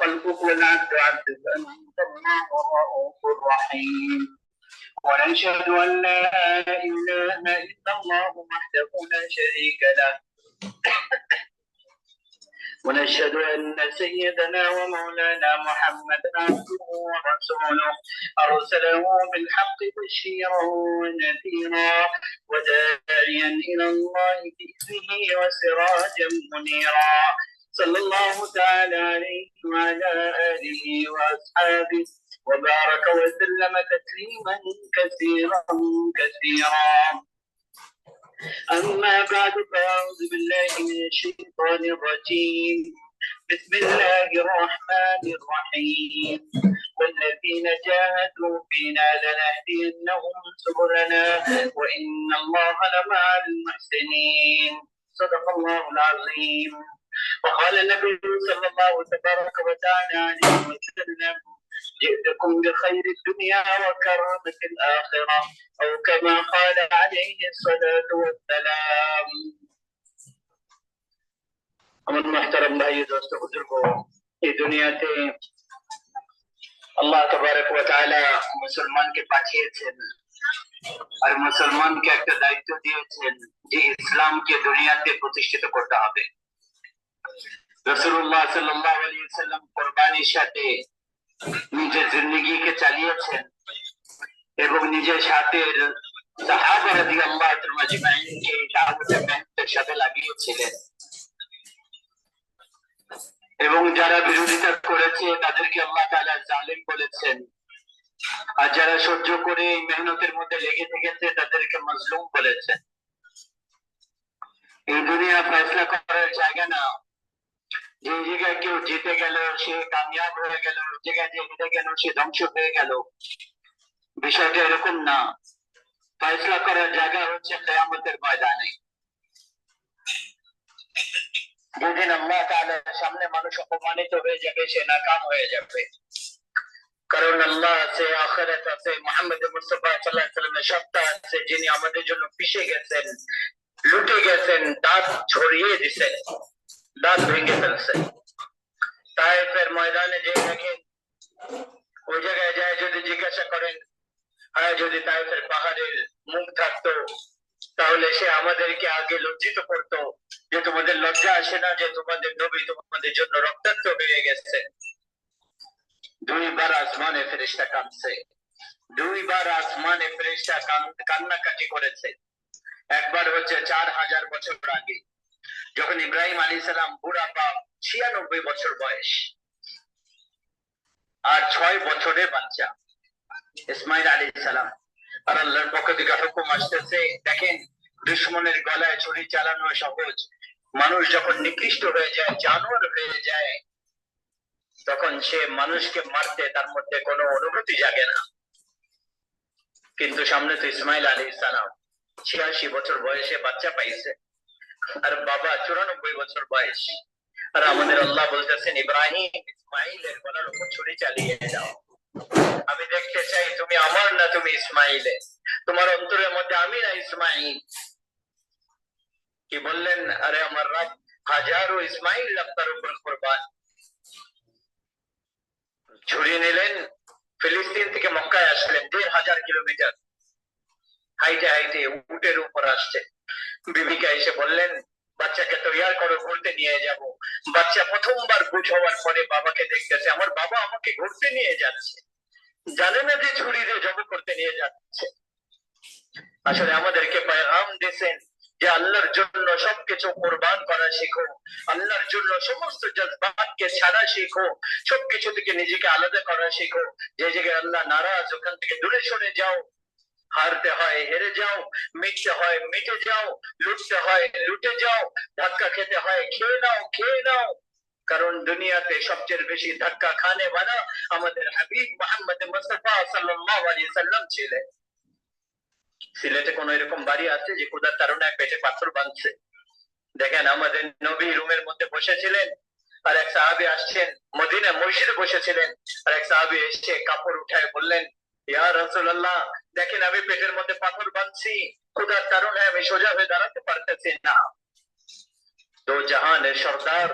خلقك والعبد عبدك أنت الله الرؤوف الرحيم. ونشهد أن لا إله إلا الله وحده لا شريك له، ونشهد أن سيدنا ومولانا محمدا عبده ورسوله أرسله بالحق بشيرا ونذيرا وداعيا إلى الله بإذنه وسراجا منيرا، صلى الله تعالى عليه وعلى آله وأصحابه وبارك وسلم تسليما كثيرا كثيرا. أما بعد فأعوذ بالله من الشيطان الرجيم. بسم الله الرحمن الرحيم. والذين جاهدوا فينا لنهدينهم سبلنا وإن الله لمع المحسنين. صدق الله العظيم. وقال النبي صلى الله تبارك وتعالى عليه وسلم: جئتكم بخير الدنيا وكرامة الآخرة، أو كما قال عليه الصلاة والسلام। আমার محترم ভাই দোস্ত বুজুর্গ, এই দুনিয়াতে আল্লাহ তাবারক ওয়া তাআলা মুসলমানকে পাঠিয়েছেন আর মুসলমানকে একটা দায়িত্ব দিয়েছেন যে ইসলামকে দুনিয়াতে প্রতিষ্ঠিত করতে হবে। রাসূলুল্লাহ সাল্লাল্লাহু আলাইহি ওয়াসাল্লাম কুরবানির সাথে নিজের জিন্দেগিকে চালিয়েছেন এবং নিজের সাথে সাহাবা রাদিয়াল্লাহু তাআলা আজমাইনকে দাওয়াতের মেহনতের সাথে লাগিয়েছিলেন এবং যারা বিরোধিতা করেছে তাদেরকে আল্লাহ তাআলা জালিম বলেছেন, আর যারা সহ্য করে এই মেহনতের মধ্যে লেগে থেকেছে তাদেরকে মাজলুম বলেছেন। এই দুনিয়া ফয়সালা করার জায়গা না, যে জায়গায় কেউ জিতে গেল সে কামিয়াব হয়ে গেল, জায়গায় যে হেরে গেল সে ধ্বংস হয়ে গেল, বিষয়টা এরকম না। ফয়সালা করার জায়গা হচ্ছে কিয়ামতের ময়দানে, যেদিন আল্লাহ তাআলার সামনে মানুষ অপমানিত হয়ে যাবে, সে নাকাম হয়ে যাবে। কারণ আল্লাহ আছে, আখিরাত আছে, মুহাম্মদ মুস্তাফা সাল্লাল্লাহু আলাইহি ওয়াসাল্লামের সত্তা আছে, যিনি আমাদের জন্য পিষে গেছেন, লুটে গেছেন, দাঁত ছড়িয়ে দিয়েছেন, দাঁত ভেঙে ফেলছেন। তায়েফের ময়দানে যে দেখেন, ওই জায়গায় যায় যদি জিজ্ঞাসা করেন, আর যদি তায়েফের পাহাড়ের মুখ থাকতো তাহলে সে আমাদেরকে আগে লজ্জিত করতো যে তোমাদের লজ্জা আসে না যে তোমাদের নবী তোমাদের জন্য রক্তাক্ত হয়ে গেছে। দুইবার আসমানে ফেরেশতা কাঁদছে, দুইবার আসমানে ফেরেশতা কান্নাকাটি করেছে। একবার হচ্ছে 4000 বছর আগে, যখন ইব্রাহিম আলাইহিস সালাম বুড়া বাপ, 96 বছর বয়স, আর 6 বছরের বাচ্চা ইসমাইল আলাইহিস সালাম। আর আল্লাহর পক্ষ থেকে হুকুম আসতেছে, দেখেন দুশমনের গলায় ছুরি চালানো সহজ, মানুষ যখন নিকৃষ্ট হয়ে যায়, জানোয়ার হয়ে যায়, তখন সে মানুষকে মারতে তার মধ্যে কোনো অনুভূতি জাগে না। কিন্তু সামনে তো ইসমাইল আলাইহিস সালাম 86 বছর বয়সে বাচ্চা পাইছে, আর বাবা 94 বছর বয়স। আর আমাদের আল্লাহ বলতেছেন, ইব্রাহিম ইসমাইলের গলার উপর ছুরি চালিয়ে যাও, আমি দেখতে চাই তুমি আমার না তুমি ইসমাইলে, তোমার অন্তরের মধ্যে আমি না ইসমাইল। কি বললেন? আরে আমার রব হাজারো ইসমাইল আপনার উপর কুরবান। ছুরি নিলেন, ফিলিস্তিন থেকে মক্কায় আসলেন, 1500 কিলোমিটার হাইটে হাইটে উটের উপর আসছে। বিবিকে এসে বললেন, বাচ্চাকে তৈয়ার করো, ঘুরতে নিয়ে যাব। বাচ্চা প্রথমবার বুঝ হওয়ার পরে বাবাকে দেখতেছে, আমার বাবা আমাকে ঘুরতে নিয়ে যাচ্ছে, জানে না যে ছুরি দিয়ে জব করতে নিয়ে যাচ্ছে। আসলে আমাদেরকে পেগাম দিয়েছেন যে আল্লাহর জন্য সবকিছু কুরবান করা শিখো, আল্লাহর জন্য সমস্ত জজবাতকে ছাড়া শিখো, সবকিছু থেকে নিজেকে আলাদা করা শিখো। যে জায়গায় আল্লাহ নারাজ ওখান থেকে দূরে সরে যাও। হারতে হয় হেরে যাও, মিটতে হয় মিটে যাও, লুটতে হয় লুটে যাও, ধাক্কা খেতে হয় খেয়ে নাও খেয়ে নাও। কারণ দুনিয়াতে সবচেয়ে বেশি ধাক্কা খানে वाला আমাদের হাবিব মুহাম্মদ মুস্তাফা সাল্লাল্লাহু আলাইহি ওয়াসাল্লাম ছিলেন। সিলেটে কোন এরকম বাড়ি আছে যে খোদার তাড়নায় পেটে পাথর বাঁধছে? দেখেন, আমাদের নবী রুমের মধ্যে বসেছিলেন, আর এক সাহাবী আসছেন, মদিনা মসজিদে বসেছিলেন, আর এক সাহাবী এসে কাপড় উঠায় বললেন, ইয়া রাসূলুল্লাহ, দেখেন আমি পেটের মধ্যে পাথর বাঁধছি, খোদার তাড়নায় আমি সোজা হয়ে দাঁড়াতে পারতেছি না। দো জাহানের সরদার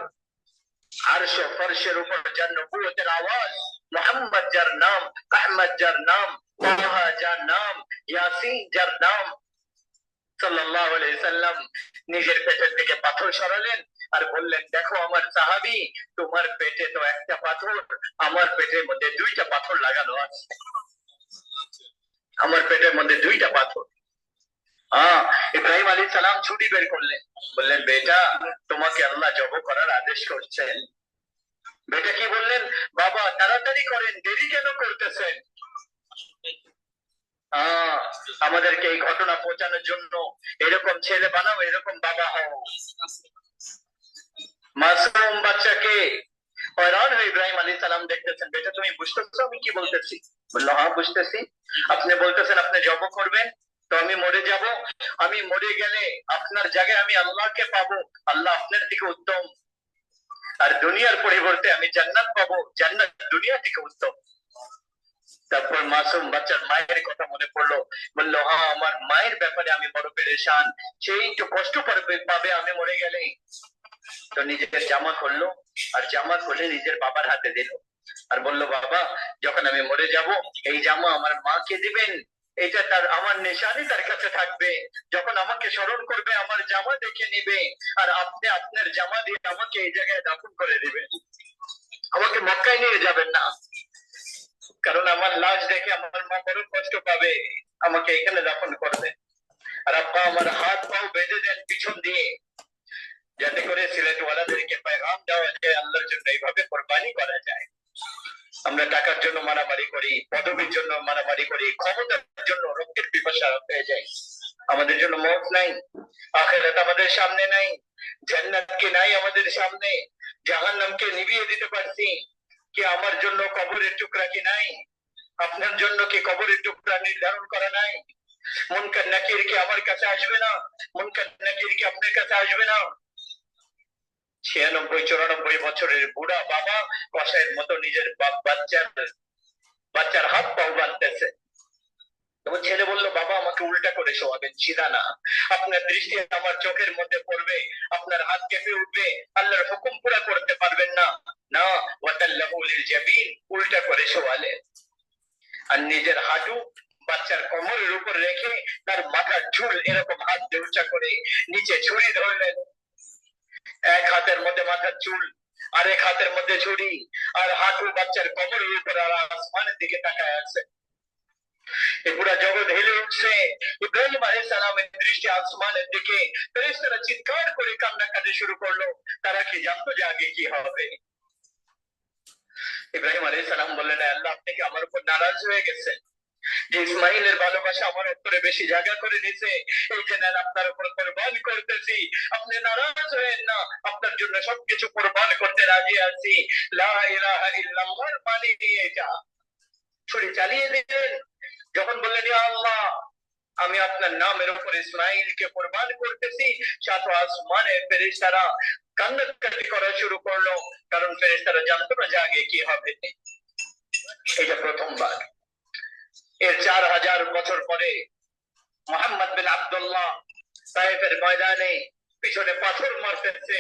আরশ ও ফরশের উপর যার নবুয়তের আওয়াজ, মুহাম্মদ যার নাম, আহমদ যার নাম, তাহা যার নাম, ইয়াসিন যার নাম, সাল্লাল্লাহু আলাইহি সাল্লাম নিজের পেটের থেকে পাথর সরালেন আর বললেন, দেখো আমার সাহাবী, তোমার পেটে তো একটা পাথর, আমার পেটের মধ্যে দুইটা পাথর লাগানো আছে, আমার পেটের মধ্যে দুইটা পাথর। ইব্রাহিম আলাইহিস সালাম ছুরি বের করলেন, বললেন, বেটা তোমাকে আল্লাহ জব করার আদেশ করছেন। বেটা কি বললেন, বাবা তাড়াতাড়ি করেন, দেরি কেন করতেছেন? আমাদেরকে এই ঘটনা পৌঁছানোর জন্য এরকম ছেলে বানাও, এরকম বাবা হও। মাসুম বাচ্চাকে হয়রান হয়ে ইব্রাহিম আলাইহিস সালাম দেখতেছেন, বেটা তুমি বুঝতেছো আমি কি বলতেছি? বললো, হ্যাঁ বুঝতেছি। আপনি বলতেছেন আপনি জব করবেন, তো আমি মরে যাব, আমি মরে গেলে আপনার জায়গায় আমি আল্লাহকে পাবো, আল্লাহ আপনার থেকে উত্তম, আর দুনিয়ার পরিবর্তে আমি জান্নাত পাবো, জান্নাত দুনিয়া থেকে উত্তম। তারপর মাসুম বাচ্চার মায়ের কথা মনে পড়লো, বললো, হ্যাঁ আমার মায়ের ব্যাপারে আমি বড় পেরেশান, সেই একটু কষ্ট পাবে আমি মরে গেলে। তো নিজের জামা করলো, আর জামা খুলে নিজের বাবার হাতে দিল, আর বলল, বাবা যখন আমি মরে যাব এই জামা আমার মাকে দিবেন, এটা তার আমার নিশানি তার কাছে থাকবে, যখন আমাকে স্মরণ করবে আমার জামা দেখে নিবে, আর আপনি আপনার জামা দিয়ে আমাকে এই জায়গায় দাফন করে দিবেন, আমাকে মক্কায় নিয়ে যাবেন না, কারণ আমার লাশ দেখে আমার মা বড় কষ্ট পাবে, আমাকে এখানে দাফন করবে। আর আব্বা আমার হাত পাও বেঁধে দেন পিছন দিয়ে, যাতে করে সিলেটওয়ালাদেরকে পেগাম দেওয়া যায় আল্লাহর জন্য এইভাবে কোরবানি করা যায়। আমরা টাকার জন্য মারামারি করি, পদবীর জন্য মারামারি করি, ক্ষমতার জন্য রক্তের পিপাসা হয়ে যায়। আমাদের জন্য মওত নাই, আখিরাত আমাদের সামনে নাই, জান্নাতকে নাই আমাদের সামনে, জাহান্নামকে নিভিয়ে দিতে পারছি কি? আমার জন্য কবরের টুকরা কি নাই? আপনার জন্য কি কবরের টুকরা নির্ধারণ করা নাই? মুনকার নাকির কি আমার কাছে আসবে না? মুনকার নাকির কি আপনার কাছে আসবে না? 96-94 বছরের বুড়া বাবা কষায়ের মতো নিজের বাচ্চার হাত পাও বাঁধতেছে। তখন ছেলে বলল, বাবা আমাকে উল্টা করে শোয়াবেন, সিধা না, আপনার দৃষ্টি আমার চোখের মধ্যে পড়বে, আপনার হাত কেঁপে উঠবে, আল্লাহর হুকুম পুরা করতে পারবেন না। না, ওয়াতাল্লাহু লিল জাবিন, উল্টা করে শোয়ালেন, আর নিজের হাঁটু বাচ্চার কোমরের উপর রেখে তার মাথার চুল এরকম হাত দিয়ে উঁচা করে নিচে ছুরি ধরলেন, এক হাতের মধ্যে মাথার চুল, আরেক হাতের মধ্যে ছুরি, আর হাঁটু বাচ্চার কোমরের উপর, আর আসমানের দিকে তাকায় আছে। এই পুরা জগৎ হেলে উঠছে, ইব্রাহিম আলাইহিস সালামের দৃষ্টি আসমানের দিকে, ফেরেশতারা চিৎকার করে কান্নাকাটি শুরু করলো, তারা কি জানতো যে আগে কি হবে? ইব্রাহিম আলাইহিস সালাম বললেন, আল্লাহ আপনি কি আমার উপর নারাজ হয়ে গেছেন যে ইসমাইলের ভালোবাসা আমার উপরে বেশি জায়গা করে নিছে, এই যে নেন আপনার উপর কোরবান করতেছি, আপনি নারাজ হয়েন না, আপনার জন্য সবকিছু কোরবান করতে রাজি আছি, লা ইলাহা ইল্লাল্লাহর মানে এটা। ছুরি চালিয়ে দিলেন, যখন বললেন, ইয়া আল্লাহ আমি আপনার নামের উপর ইসমাইলকে কোরবান করতেছি, সাত আসমানের ফেরেশতারা কান্নাকাটি করা শুরু করলো, কারণ ফেরেশতারা জানতো না যে আগে কি হবে। এটা প্রথমবার। এর 4000 বছর পরে মুহাম্মদ বিন আব্দুল্লাহ তায়েফের ময়দানে পিছনে পাথর মারতেছে,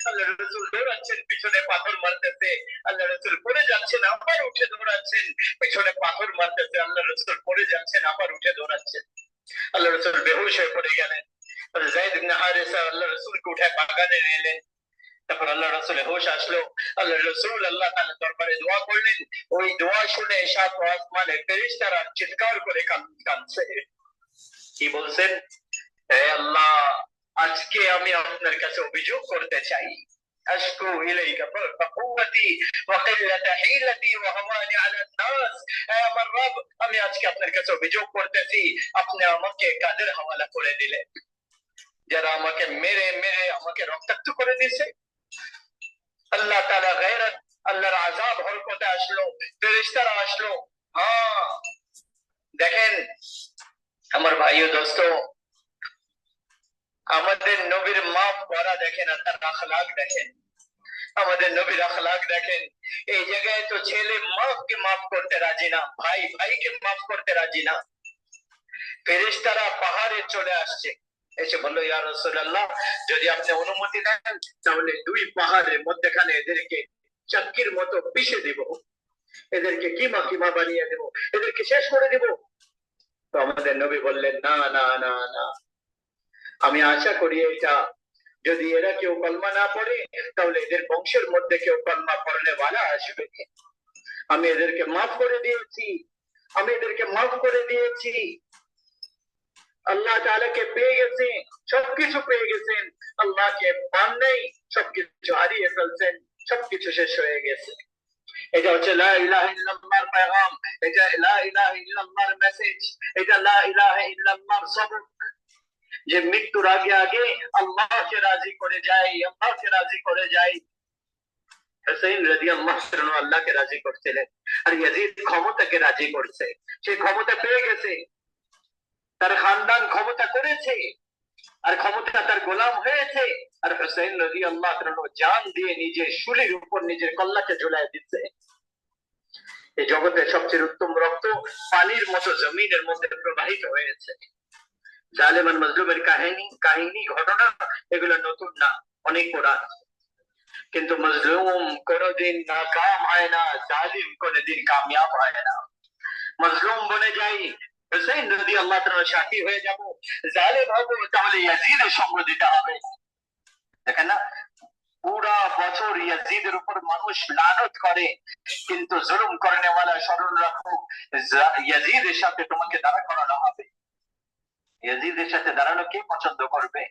আল্লাহ রাসূল দৌড়াচ্ছেন, পিছনে পাথর মারতেছে, আল্লাহ রাসূল পড়ে যাচ্ছেন, আবার উঠে দৌড়াচ্ছেন, পিছনে পাথর মারতেছে, আল্লাহ রাসূল পড়ে যাচ্ছেন, আবার উঠে দৌড়াচ্ছেন, আল্লাহ রাসূল বেহুশ হয়ে পড়ে গেলেন। যায়েদ ইবনে হারিসা আল্লাহ রাসূলকে উঠে বাগানে নিলেন, তারপর আল্লাহ রাসূলের হোশ আসলো, আল্লাহ রাসূল আল্লাহ তাআলার দরবারে দোয়া করলেন, ওই দোয়া শুনে সাত আসমানের ফেরেশতারা চিৎকার করে কাঁদছে, কি বলছেন? হে আল্লাহ আজকে আমি আপনার কাছে অভিযোগ করতে চাই, আশকু ইলাইকা ফাকুওয়াতি ওয়া কিল্লাতা হিলাতি ওয়া হাওয়ানি আলা নাস, হে আমার রব আমি আজকে আপনার কাছে অভিযোগ করতেছি, আপনি আমাকে কাদের হাওয়ালা করে দিলেন, যারা আমাকে মেরে মেরে আমাকে রক্তাক্ত করে দিয়েছে। আল্লাহ তাআলা গায়রত, আল্লাহর আযাব হরকতে আসলো, ফেরেশতারা আসলো। দেখেন আমার ভাই ও দোস্ত, আমাদের নবীর মাফ করা দেখেন, আর তার আখলাক দেখেন, আমাদের নবীর আখলাক দেখেন। এই জায়গায় তো ছেলে মাকে মাফ করতে রাজি না, ভাই ভাইকে মাফ করতে রাজি না, ফেরেশতারা পাহাড়ে চলে আসছে, এসে বললো, ইয়া রাসূলুল্লাহ যদি আপনি অনুমতি দেন তাহলে দুই পাহাড়ের মধ্যখানে এদেরকে চাক্কির মতো পিষে দিব, এদেরকে কিমা কিমা বানিয়ে দেব, এদেরকে শেষ করে দিব। তো আমাদের নবী বললেন, না না না না, আমি আশা করি এটা, যদি এরা কেউ কলমা না পড়ে তাহলে এদের বংশের মধ্যে কেউ কলমা পড়লে ভালো আসবে। আমি এদেরকে মাফ করে দিয়েছি, আমি এদেরকে মাফ করে দিয়েছি। আল্লাহ তাআলাকে পেয়ে গেছেন, সবকিছু পেয়ে গেছেন, আল্লাহকে পান নাই, সবকিছু হারিয়ে ফেলছেন, সবকিছু শেষ হয়ে গেছে। এটা হচ্ছে লা ইলাহা ইল্লাল্লাহর পেগাম, এটা লা ইলাহা ইল্লাল্লাহর মেসেজ, এটা লা ইলাহা ইল্লাল্লাহর সবক, যে মৃত্যুর আগে আগে আল্লাহকে রাজি করে যায়, আল্লাহকে রাজি করে যায়। হুসাইন রাদিয়াল্লাহু আনহু আল্লাহকে রাজি করছিলেন, আর ইয়াজিদ ক্ষমতাকে রাজি করছে। সে ক্ষমতা পেয়ে গেছে, তার খানদান ক্ষমতা করেছে, আর ক্ষমতা তার গোলাম হয়েছে। আর হুসাইন রাদিয়াল্লাহু আনহু জান দিয়ে নিজের শুলির উপর নিজের কল্লাকে ঝুলায় দিচ্ছে। এই জগতের সবচেয়ে উত্তম রক্ত পানির মতো জমিনের মধ্যে প্রবাহিত হয়েছে। জালেম আর মাজলুমের কাহিনী ঘটনা এগুলো নতুন না, অনেক পুরান। কিন্তু মজলুম কোনদিন নাকাম হয় না, জালিম কোনদিন কামিয়াব হয় না। মজলুম বনে যাই, হুসাইন রাদিয়াল্লাহু তাআলা সাথী হয়ে যাব, জালেম হব তাহলে ইয়াজিদের সঙ্গ দিতে হবে। দেখেন না, পুরা বছর ইয়াজিদের উপর মানুষ লানত করে, কিন্তু জুলুম করনেওয়ালা স্মরণ রাখো, ইয়াজিদের সাথে তোমাকে দাঁড়া করানো হবে। ইয়াজিদের সাথে দাঁড়ানো কে পছন্দ করবে?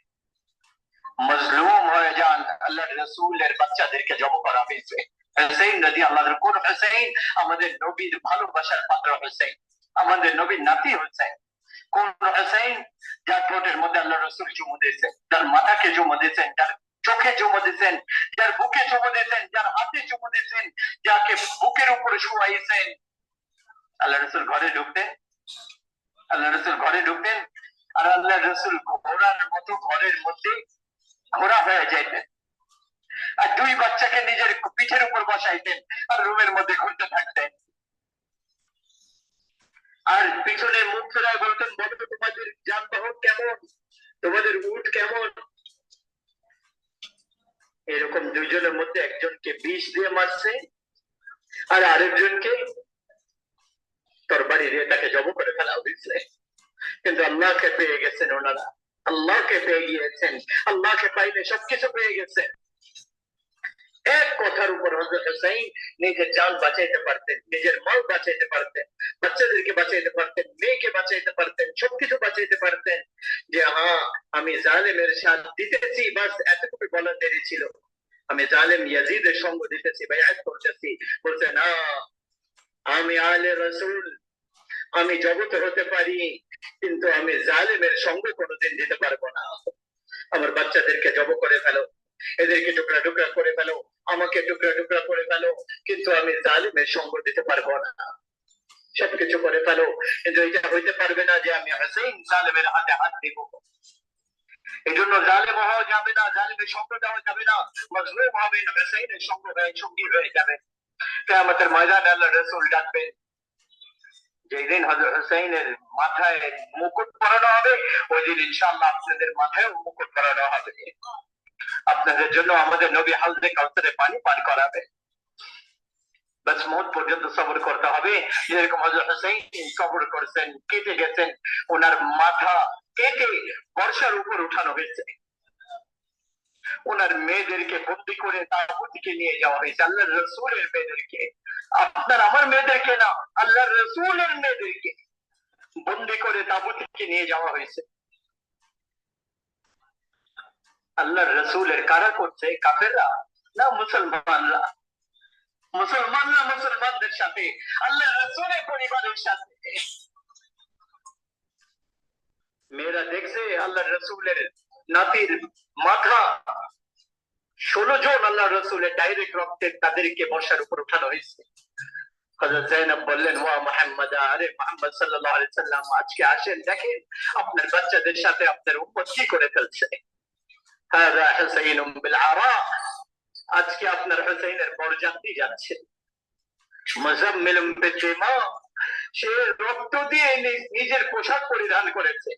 মজলুম হয়ে যান, আল্লাহর রাসূলের বাচ্চাদেরকে জব করা হয়েছে। হুসাইন রাদিয়াল্লাহু আনহু, কোন হুসাইন? আমাদের নবীর ভালোবাসার পাত্র হুসাইন, আমাদের নবীর নাতি হুসাইন। কোন হুসাইন? যার ঠোঁটের মধ্যে আল্লাহর রাসূল চুমু দিয়েছেন, যার মাথাকে চুমু দিয়েছেন, যার চোখে চুমু দিয়েছেন, যার বুকে চুমু দিয়েছেন, যার হাতে চুমু দিয়েছেন, যাকে বুকের উপরে শুয়াইছেন। আল্লাহ রাসূল ঘরে ঢুকতেন, আল্লাহ রাসূল ঘরে ঢুকতেন, আর আল্লাহ রাসূল ঘোড়ার মতো ঘরের মধ্যে ঘোড়া হয়ে যাইতেন, আর দুই বাচ্চাকে নিজের পিঠের উপর বসাইতেন, আর রুমের মধ্যে ঘুরতে থাকতেন। আর পিছনে মুখ ফেরায় বলতেন, বলো তোমাদের যানবাহন কেমন, তোমাদের উট কেমন? এরকম দুইজনের মধ্যে একজনকে বিষ দিয়ে মারছে, আর আরেকজনকে তরবারি দিয়ে তাকে জব করে ফেলা হয়েছে। কিন্তু আল্লাহকে পেয়ে গেছেন ওনারা, আল্লাহকে পেয়ে গিয়েছেন, আল্লাহকে পাইলে সবকিছু পেয়ে গেছেন। এক কথার উপর হযরত হুসাইন নিজের জান বাঁচাইতে পারতেন, নিজের মাল বাঁচাইতে পারতেন, বাচ্চাদেরকে বাঁচাইতে পারতেন, মেয়েকে বাঁচাইতে পারতেন, সবকিছু বাঁচাইতে পারতেন। যে হ্যাঁ, আমি জালেমের সাথ দিতেছি, বাস এতটুকু বলার দেরি ছিল। আমি জালেম ইয়াজিদের সঙ্গ দিতেছি, বাইআত করতেছি। বলছে না, আমি আলে রাসূল, আমি জগতে হতে পারি, কিন্তু আমি জালেমের সঙ্গ কোনোদিন দিতে পারবো না। আমার বাচ্চাদেরকে জব করে ফেলো, এদেরকে টুকরা টুকরা করে ফেলো, আমাকে টুকরা টুকরা করে ফেলো, কিন্তু আমি জালিমের সঙ্গ দিতে পারবো না। সবকিছু করে ফেলো, কিন্তু এটা হইতে পারবে না যে আমি হুসাইন জালিমের হাতে হাত দিব। এই জন্য জালিম হওয়া যাবে না, জালিমের সঙ্গ দেওয়া যাবে না, মজলুম হবে হুসাইনের সঙ্গী হয়ে যাবে। কিয়ামতের ময়দানে আল্লাহ রাসূল ডাকবেন, যেদিন হযরত হুসাইনের মাথায় মুকুট পরানো হবে, ওই দিন ইনশাআল্লাহ আপনাদের মাথায় মুকুট পরানো হবে। আপনাদের জন্য আমাদের নবী হাউজে কাউসারে পানি পান করাবে। বাস মওত পর্যন্ত সবর করতে হবে, যেরকম হযরত হুসাইন সবর করেছেন, কেটে গেছেন, ওনার মাথা কেটে বর্ষার উপর উঠানো হয়েছে, ওনার মেয়েদেরকে বন্দী করে তাবুতকে নিয়ে যাওয়া হয়েছে, আল্লাহর রাসূলের মেয়েদেরকে, আপনার আমার মেয়েদেরকে না, আল্লাহর রাসূলের মেয়েদেরকে বন্দী করে তাবুতকে নিয়ে যাওয়া হয়েছে। আল্লাহর রাসূলের কারা করছে? কাফেররা না মুসলমানরা? মুসলমানরা মুসলমানদের সাথে, আল্লাহর রাসূলের পরিবারের সাথে। মেয়েরা দেখছে আল্লাহর রাসূলের নাতির মাথা 16 জন আল্লাহর রাসূলের ডাইরেক্ট রক্তে তাদেরকে বর্ষার উপর উঠানো হয়েছে। হযরত যায়েনব বললেন, ওয়া মুহাম্মদ, আরে মুহাম্মদ সাল্লাল্লাহু আলাইহি সাল্লাম, আজকে আসেন দেখেন আপনার বাচ্চাদের সাথে আপনার উম্মত কি করে ফেলছে। হাযা হুসাইনুম বিল আরা, আজকে আপনার হুসাইনের বরযাত্রী যাচ্ছে। মুজাম্মিলুম বিদিমা, সে রক্ত দিয়ে নিজের পোশাক পরিধান করেছে।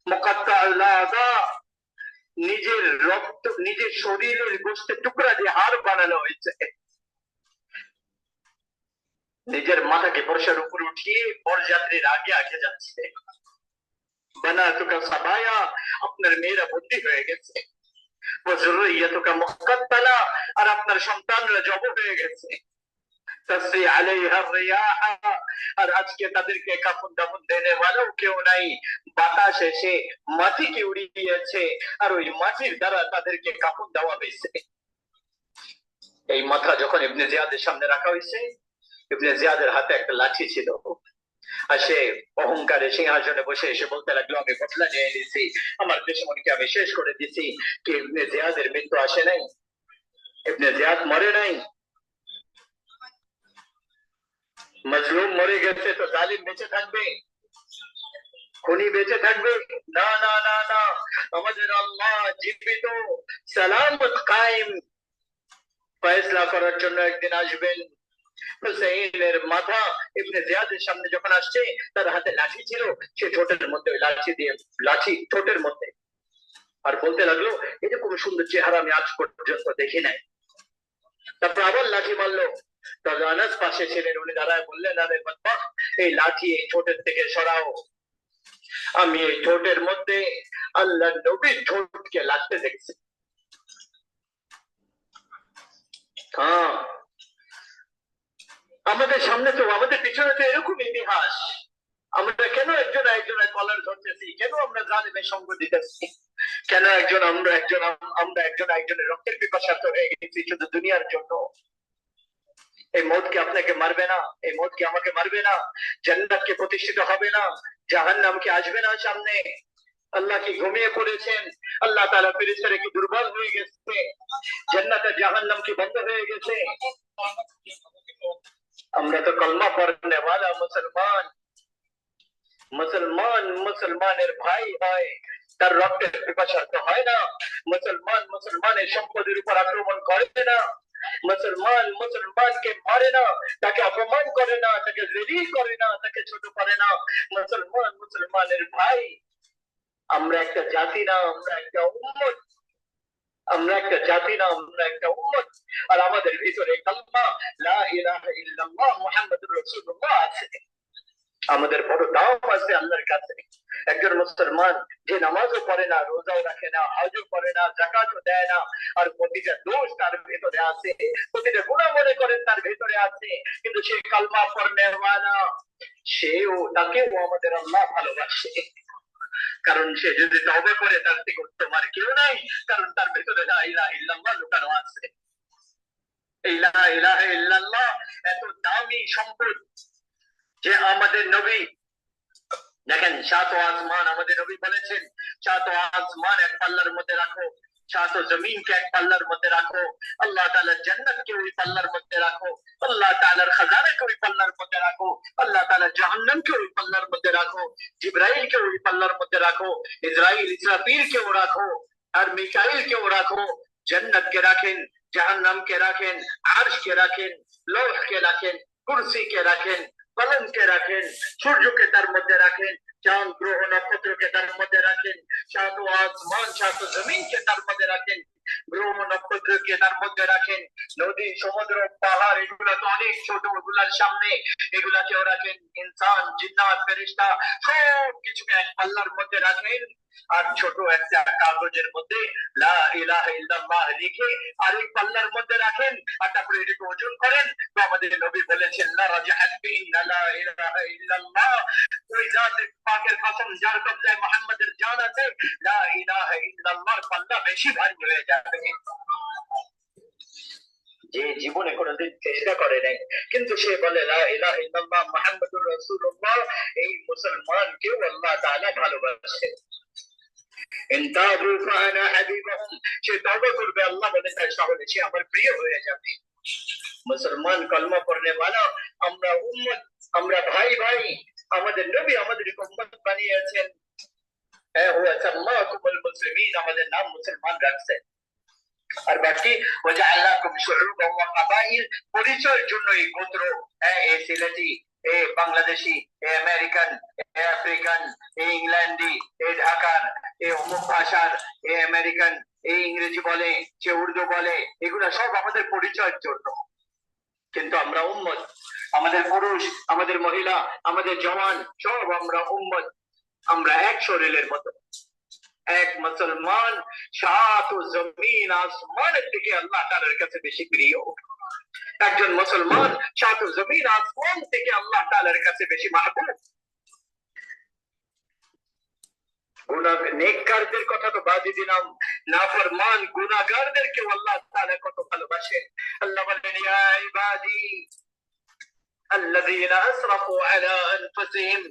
মুকাত্তাউল আযা, নিজের রক্ত নিজের শরীরের গোশতের টুকরা দিয়ে হাড় বানানো হয়েছে। নিজের মাথাকে বর্ষার উপরে উঠিয়ে বরযাত্রীর আগে আগে যাচ্ছে। বানা তুকা সাবায়া, আপনার মেয়েরা বন্দী হয়ে গেছে। ওয়াজুরিয়াতুকা মুকাত্তালা, আর আপনার সন্তানরা জব হয়ে গেছে। তাসরি আলাইহা রিয়াহা, আর আজকে তাদেরকে কাফন দাফন দেনে ওয়ালাও কেউ নাই। বাতাস এসে মাটিকে উড়িয়ে দিয়েছে, আর ওই মাটির দ্বারা তাদেরকে কাফন দেওয়া হয়েছে। এই মাথা যখন ইবনে জিয়াদের সামনে রাখা হয়েছে, ইবনে জিয়াদের হাতে একটা লাঠি ছিল, আর সে অহংকারে সিংহাসনে বসে এসে বলতে লাগলো, আমি বদলা নিয়ে নিয়েছি, আমার দুশমনকে আমি শেষ করে দিছি। কি ইবনে জিয়াদের মৃত্যু আসে নাই? ইবনে জিয়াদ মরে নাই। মজলুম মরে গেছে তো জালিম বেঁচে থাকবে? খুনি বেঁচে থাকবে? না না না না, আমাদের আল্লাহ জীবিত, সালামত কায়েম, ফয়সলা করার জন্য একদিন আসবেন। হুসাইনের মাথা ইবনে জিয়াদের সামনে যখন আসছে, তার হাতে লাঠি ছিল, সে ঠোঁটের মধ্যে লাঠি দিয়ে, লাঠি ঠোঁটের মধ্যে, আর বলতে লাগলো, এরকম সুন্দর চেহারা আমি আজ পর্যন্ত দেখি নাই। তারপর আবার লাঠি মারলো। তবে আনাস পাশে ছিলেন, উনি দাঁড়ায় বললেন, আরে বদবখ, এই লাঠি এই ঠোঁটের থেকে সরাও। আমি এই ঠোঁটের মধ্যে আল্লাহ নবীর ঠোঁটকে লাগতে দেখছি। হ্যাঁ, আমাদের সামনে তো, আমাদের পিছনে তো এরকম ইতিহাস। আমরা কেন একজন একজনের কলার ধরতেছি? কেন আমরা জালিমের সঙ্গ দিতেছি? কেন আমরা একজন একজনের রক্তের পিপাসার্থ হয়ে গেছি শুধু দুনিয়ার জন্য? এই মৌতকে আপনাকে মারবে না, এই মৌতকে আমাকে মারবে না। জান্নাতকে প্রতিষ্ঠিত হবে না, জাহান্নামকে আসবে না সামনে। আল্লাহ কি ঘুমিয়ে পড়েছেন? আল্লাহ তাআলা ফেরেশতারা কি দুর্বল হয়ে গেছে? জান্নাত আর জাহান্নাম কি বন্ধ হয়ে গেছে? আমরা তো কলমা পড়নে ওয়ালা মুসলমান। মুসলমান মুসলমানের ভাই হয়, তার রক্তের পিপাসার্থ হয় না। মুসলমান মুসলমানের সম্পদের উপর আক্রমণ করে না। মুসলমান মুসলমানকে মারে না, তাকে অপমান করে না, তাকে জেলিল করে না, তাকে ছোট করে না। মুসলমান মুসলমানের ভাই। আমরা একটা জাতি না, আমরা একটা উম্মত। আমরা একটা জাতি না, আমরা একটা উম্মত। আর আমাদের ভিতরে কালিমা লা ইলাহা ইল্লাল্লাহ মুহাম্মাদুর রাসূলুল্লাহ আছে। আমাদের বড় দাম আছে আল্লাহর কাছে। একজন মুসলমান যে নামাজও পড়ে না, রোজাও রাখে না, হজও করে না, যাকাতও দেয় না, আর প্রতিটা দোষ তার ভেতরে আছে, প্রতিটা গুনাহ মনে করেন তার ভেতরে আছে, কিন্তু সে কালমা পড়নে ওয়ালা, তাকেও আমাদের আল্লাহ ভালোবাসে। কারণ সে যদি তওবা করে, তার থেকে উত্তম আর কেউ নাই, কারণ তার ভেতরে লা ইলাহা ইল্লাল্লাহ লুকানো আছে। এই লা ইলাহা ইল্লাল্লাহ এত দামি সম্পদ যে আমাদের নবী, দেখেন, সাত আসমান, আমাদের নবী বলেছেন, সাত আসমান এক পাল্লার মধ্যে রাখো, সাত জমিনকে এক পাল্লার মধ্যে রাখো, আল্লাহ তাআলার জান্নাতকে ওই পাল্লার মধ্যে রাখো, আল্লাহ তাআলার খাজানাকে ওই পাল্লার মধ্যে রাখো, আল্লাহ তাআলার জাহান্নামকে ওই পাল্লার মধ্যে রাখো, জিবরাইলকে ওই পাল্লার মধ্যে রাখো, ইসরাইল ইসরাফিলকেও রাখো, আর মিকাইলকেও রাখো। জান্নাতকে রাখেন, জাহান্নামকে রাখেন, আরশকে রাখেন, লৌহকে রাখেন, কুরসিকে রাখেন, কলমকে রাখেন, সূর্যকে তার মধ্যে রাখেন, চাঁদ গ্রহ নক্ষত্রকে তার মধ্যে রাখেন, সাত আসমান সাত জমিনকে তার মধ্যে রাখেন, গ্রহ নক্ষত্রকে তার মধ্যে রাখেন, নদী সমুদ্র পাহাড় এগুলা তো অনেক ছোট, ওগুলার সামনে এগুলাকেও রাখেন, ইনসান জিন্নাত ফেরেশতা সব কিছুকে এক পাল্লার মধ্যে রাখেন, আর ছোট একটা কাগজের মধ্যে লা ইলাহা ইল্লাল্লাহ লিখে আরেক পাল্লার মধ্যে রাখেন, আর তারপরে এটাকে ওজন করেন। তো আমাদের নবী বলেছেন, লা রাজাহাত বিনা লা ইলাহা ইল্লাল্লাহ, ওই জাতের পাকের কসম যার কবজায় মুহাম্মাদের জান আছে, লা ইলাহা ইল্লাল্লাহর পাল্লা বেশি ভারী হয়ে যাবে। যে জীবনে কোনোদিন চেষ্টা করে নাই, কিন্তু সে বলে লা ইলাহা ইল্লাল্লাহ মুহাম্মাদুর রাসূলুল্লাহ, এই মুসলমানকেও আল্লাহ তাআলা ভালোবাসে। সে তওবা করবে, আল্লাহ বলে তাহলে সে আমার প্রিয় হয়ে যাবে। মুসলমান কলমা পড়নে ওয়ালা, আমরা উম্মত, আমরা ভাই ভাই। আমাদের নবী আমাদের উম্মত বানিয়েছেন, হুয়া সাম্মাকুমুল মুসলিমিন, আমাদের নাম মুসলমান রাখছেন। আর বাকি ওয়াজআলনাকুম শুউবান ওয়া কাবাইল, পরিচয়ের জন্য এই গোত্র, এই সিলেটি, এই বাংলাদেশি, এই আমেরিকান, এই আফ্রিকান, এই ইংল্যান্ডি, এই ঢাকার, এই অমুক ভাষার, এই আমেরিকান, এই ইংরেজি বলে, সে উর্দু বলে, এগুলো সব আমাদের পরিচয়ের জন্য। কিন্তু আমরা উম্মত, আমাদের পুরুষ, আমাদের মহিলা, আমাদের জওয়ান সব আমরা উম্মত, আমরা এক শরীরের মতো। এক মুসলমান সাত জমিন আসমানের থেকে আল্লাহ তাআলার কাছে বেশি প্রিয়। একজন মুসলমান সাত জমিন আসমান থেকে আল্লাহ তাআলার কাছে বেশি মাহবুব। নেককারদের কথা তো বাদই দিলাম, নাফরমান গুনাহগারদেরকে আল্লাহ তাআলা কত ভালোবাসেন। আল্লাহ বলেন ইয়া ইবাদি الذين أسرفوا على أنفسهم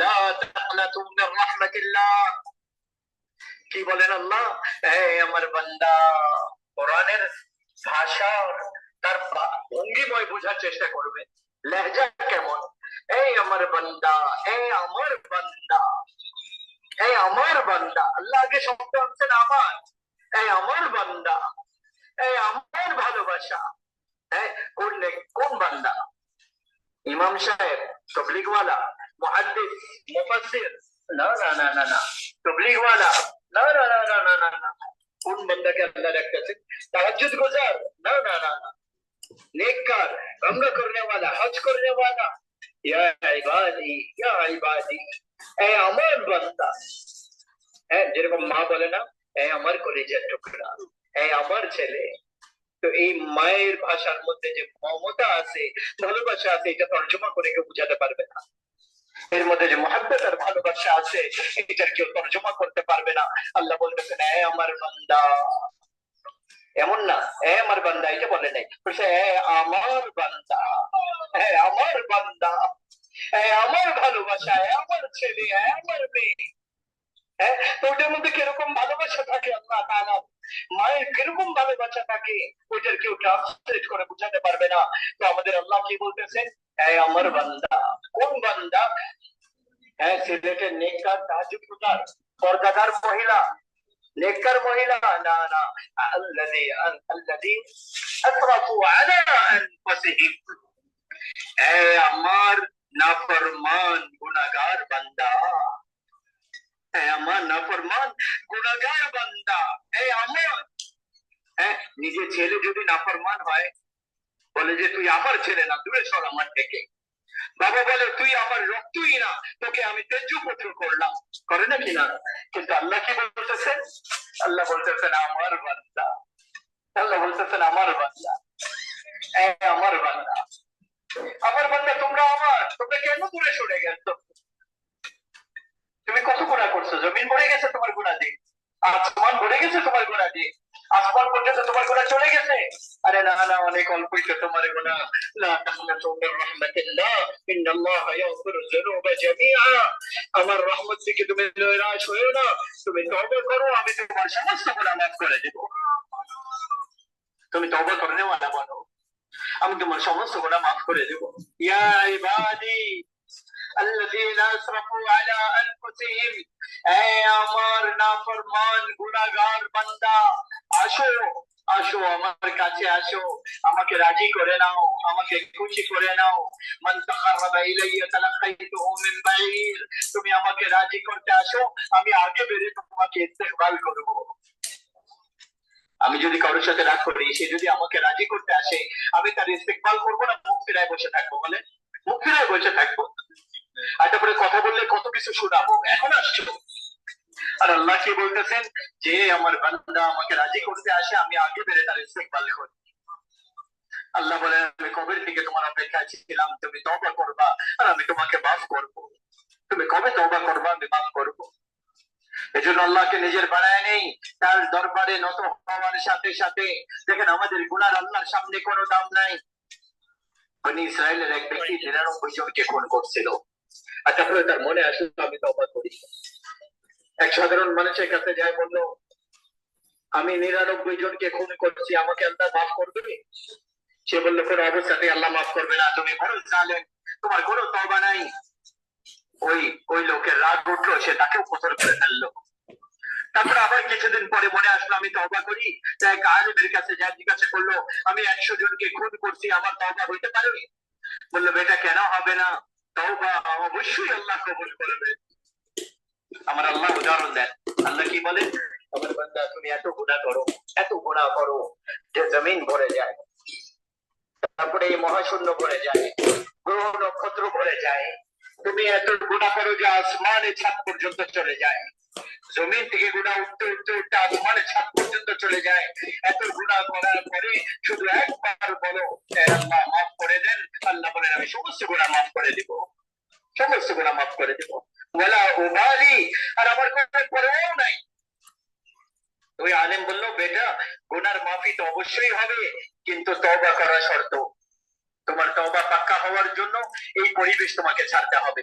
لا تقنطوا من رحمة الله। কি বলেন আল্লাহ? এই আমার বান্দা, কোরআনের ভাষা তার ভঙ্গিময় বোঝার চেষ্টা করবে, লেহজা কেমন। এই আমার বান্দা, এই আমার বান্দা, এই আমার বান্দা। আল্লাহ আগে শব্দ আনছেন আমার, এই আমার বান্দা, এই আমার ভালোবাসা। কোন বান্দা? ইমাম সাহেব, তবলিগওয়ালা, মুহাদ্দিস, মুফাসসির? না না না না না। তবলিগওয়ালা? না না না না না না না। কোন বান্দাকে আল্লাহ রাখতেছেন? তাহাজ্জুদ গুজার? না না না না। नेककार, उम्र करने वाला, हज करने वाला। या इबादी, या इबादी, ए আমার বান্দা। যেরকম মা বলে না, এ আমার কলিজার টুকরা, এ আমার ছেলে। তো এই মায়ের ভাষার মধ্যে যে মমতা আছে, ভালোবাসা আছে, এটা তর্জমা করে কেউ বুঝাতে পারবে না। এর মধ্যে যে মহব্বত আর ভালোবাসা আছে, এটার কেউ তর্জমা করতে পারবে না। আল্লাহ বলতেছেন এ আমার বান্দা। এমন না এ আমার বান্দা, এটা বলে নাই, বলছে এ আমার বান্দা, এ আমার বান্দা, এ আমার ভালোবাসা, এ আমার ছেলে, এ আমার মেয়ে। তো ওটার মধ্যে কিরকম ভালোবাসা থাকে আল্লাহ তাআলা, মায়ের কিরকম ভালোবাসা থাকে, ওইটার কেউ ট্রান্সলেট করে বুঝাতে পারবে না। তো আমাদের আল্লাহ কি বলতেছেন? এ আমার বান্দা। কোন বান্দা? সিলেটের নেককার, তাহাজ্জুদ গুজার, পর্দাদার মহিলা, নেককার মহিলা? না না। আল্লাযী আসরাফু আলা আনফুসিহিম। এ আমার নাফরমান গুনাহগার বান্দা, আমার নাফরমান গুনাহগার বান্দা, এই আমার। নিজের ছেলে যদি নাফরমান হয়, বলে যে তুই আমার ছেলে না, দূরে সর আমার থেকে। বাবা বলে তুই আমার রক্তই না, তোকে আমি তেজ্য পুত্র করলাম, করে নাকি না? কিন্তু আল্লাহ কি বলতেছেন? আল্লাহ বলতেছেন আমার বান্দা, আল্লাহ বলতেছেন আমার বান্দা, আমার বান্দা, আমার বান্দা। তোমরা আমার, তোমরা কেন দূরে সরে গেছো? তুমি কত গুনাহ করছো? জমিন ভরে গেছে তোমার গুনাহ দিয়ে, আসমান ভরে গেছে তোমার গুনাহ দিয়ে, আসমান পর্যন্ত তোমার গুনাহ চলে গেছে। আরে না না, অনেক অল্পই তো তোমার গুনাহ। লা তাকনাতু মির রাহমাতিল্লাহ, ইন্নাল্লাহ ইয়াগফিরু যুনুবা জামিআ। আমার রহমত থেকে তুমি নিরাশ হয়ো না, তুমি তওবা করো, আমি তোমার সমস্ত গুনাহ মাফ করে দেব। তুমি তওবা করনে ওয়ালা বনো, আমি তোমার সমস্ত গুনাহ মাফ করে দেব। ইয়া ইবাদি আল্লাযীনা আসরাফু আলা আনফুসিহিম, এ আমার নাফরমান গুনাহগার বান্দা, আসো আসো আমার কাছে আসো, আমাকে রাজি করে নাও, আমাকে খুশি করে নাও। মান তাকাররাবা ইলাইয়া তালাকাইতুহু মিন বাঈর। তুমি আমাকে রাজি করতে আসো, আমি আগে বেরে তোমাকে ইস্তেকবাল করব। আমি যদি কারোর সাথে রাগ করি, সে যদি আমাকে রাজি করতে আসে, আমি তার ইস্তেকবাল করবো না মুখ ফিরায় বসে থাকবো? বলে মুখ ফিরায় বসে থাকবো, আর তারপরে কথা বললে কত কিছু শোনাবো। এখন আসছো, আর আল্লাহ কি বলতেছেন? যে আমার বান্দা আমাকে রাজি করতে আসে, আমি আগে বেড়ে তার ইস্তেকবাল করি। আল্লাহ বলেন আমি কবে থেকে তোমার অপেক্ষায় ছিলাম, তুমি তওবা করবা আর আমি তোমাকে মাফ করব। তুমি কবে তওবা করবা, আমি মাফ করব। এজন্য আল্লাহকে নিজের বানায় নেই, তার দরবারে নত হওয়ার সাথে সাথে দেখেন আমাদের গুনার আল্লাহর সামনে কোনো দাম নাই। বনি ইসরায়েলের এক ব্যক্তি 99 জনকে খুন করছিল, আর তারপরে তার মনে আসলো আমি তওবা করি। এক সাধারণ মানুষের কাছে যায়, বলল আমি 99 জনকে খুন করছি, আমাকে আল্লাহ মাফ করবে? সে বলল কোনো অবস্থাতে আল্লাহ মাফ করবে না, তুমি বড় জালেম, তোমার কোনো তওবা নাই। ওই লোকের রাগ উঠলো, সে তাকেও কতল করে ফেললো। তারপর আবার কিছুদিন পরে মনে আসলো আমি তওবা করি, তাই এক আলেমের কাছে যা জিজ্ঞাসা করলো আমি 100 জনকে খুন করছি, আমার তওবা হইতে পারে? বললো বেটা কেন হবে না, তওবা অবশ্যই আল্লাহ কবুল করবে। আমার আল্লাহ উদাহরণ দেন, আল্লাহ কি বলেন? আমার বান্দা তুমি এত গুনাহ করো, এত গুনাহ করো যে জমিন ভরে যায়। তারপরে এই মহাশূন্য ভরে যায়, গ্রহ নক্ষত্র ভরে যায়, তুমি এত গুণা করো যে আসমানের ছাদ পর্যন্ত চলে যায়, জমিন থেকে গুণা উঠতে উঠতে উঠতে আসমানের ছাদ পর্যন্ত চলে যায়। এত গুণা করার পরে শুধু একবার বলো আল্লাহ মাফ করে দেন, আল্লাহ বলেন আমি সমস্ত গুণা মাফ করে দিব, সমস্ত গুণা মাফ করে দিব, ওয়ালা উবালি, আর আমার কোনো পরোয়াও নাই। ওই আলেম বললো বেটা গুনার মাফি তো অবশ্যই হবে, কিন্তু তওবা করা শর্ত। তোমার তওবা পাক্কা হওয়ার জন্য এই পরিবেশ তোমাকে ছাড়তে হবে,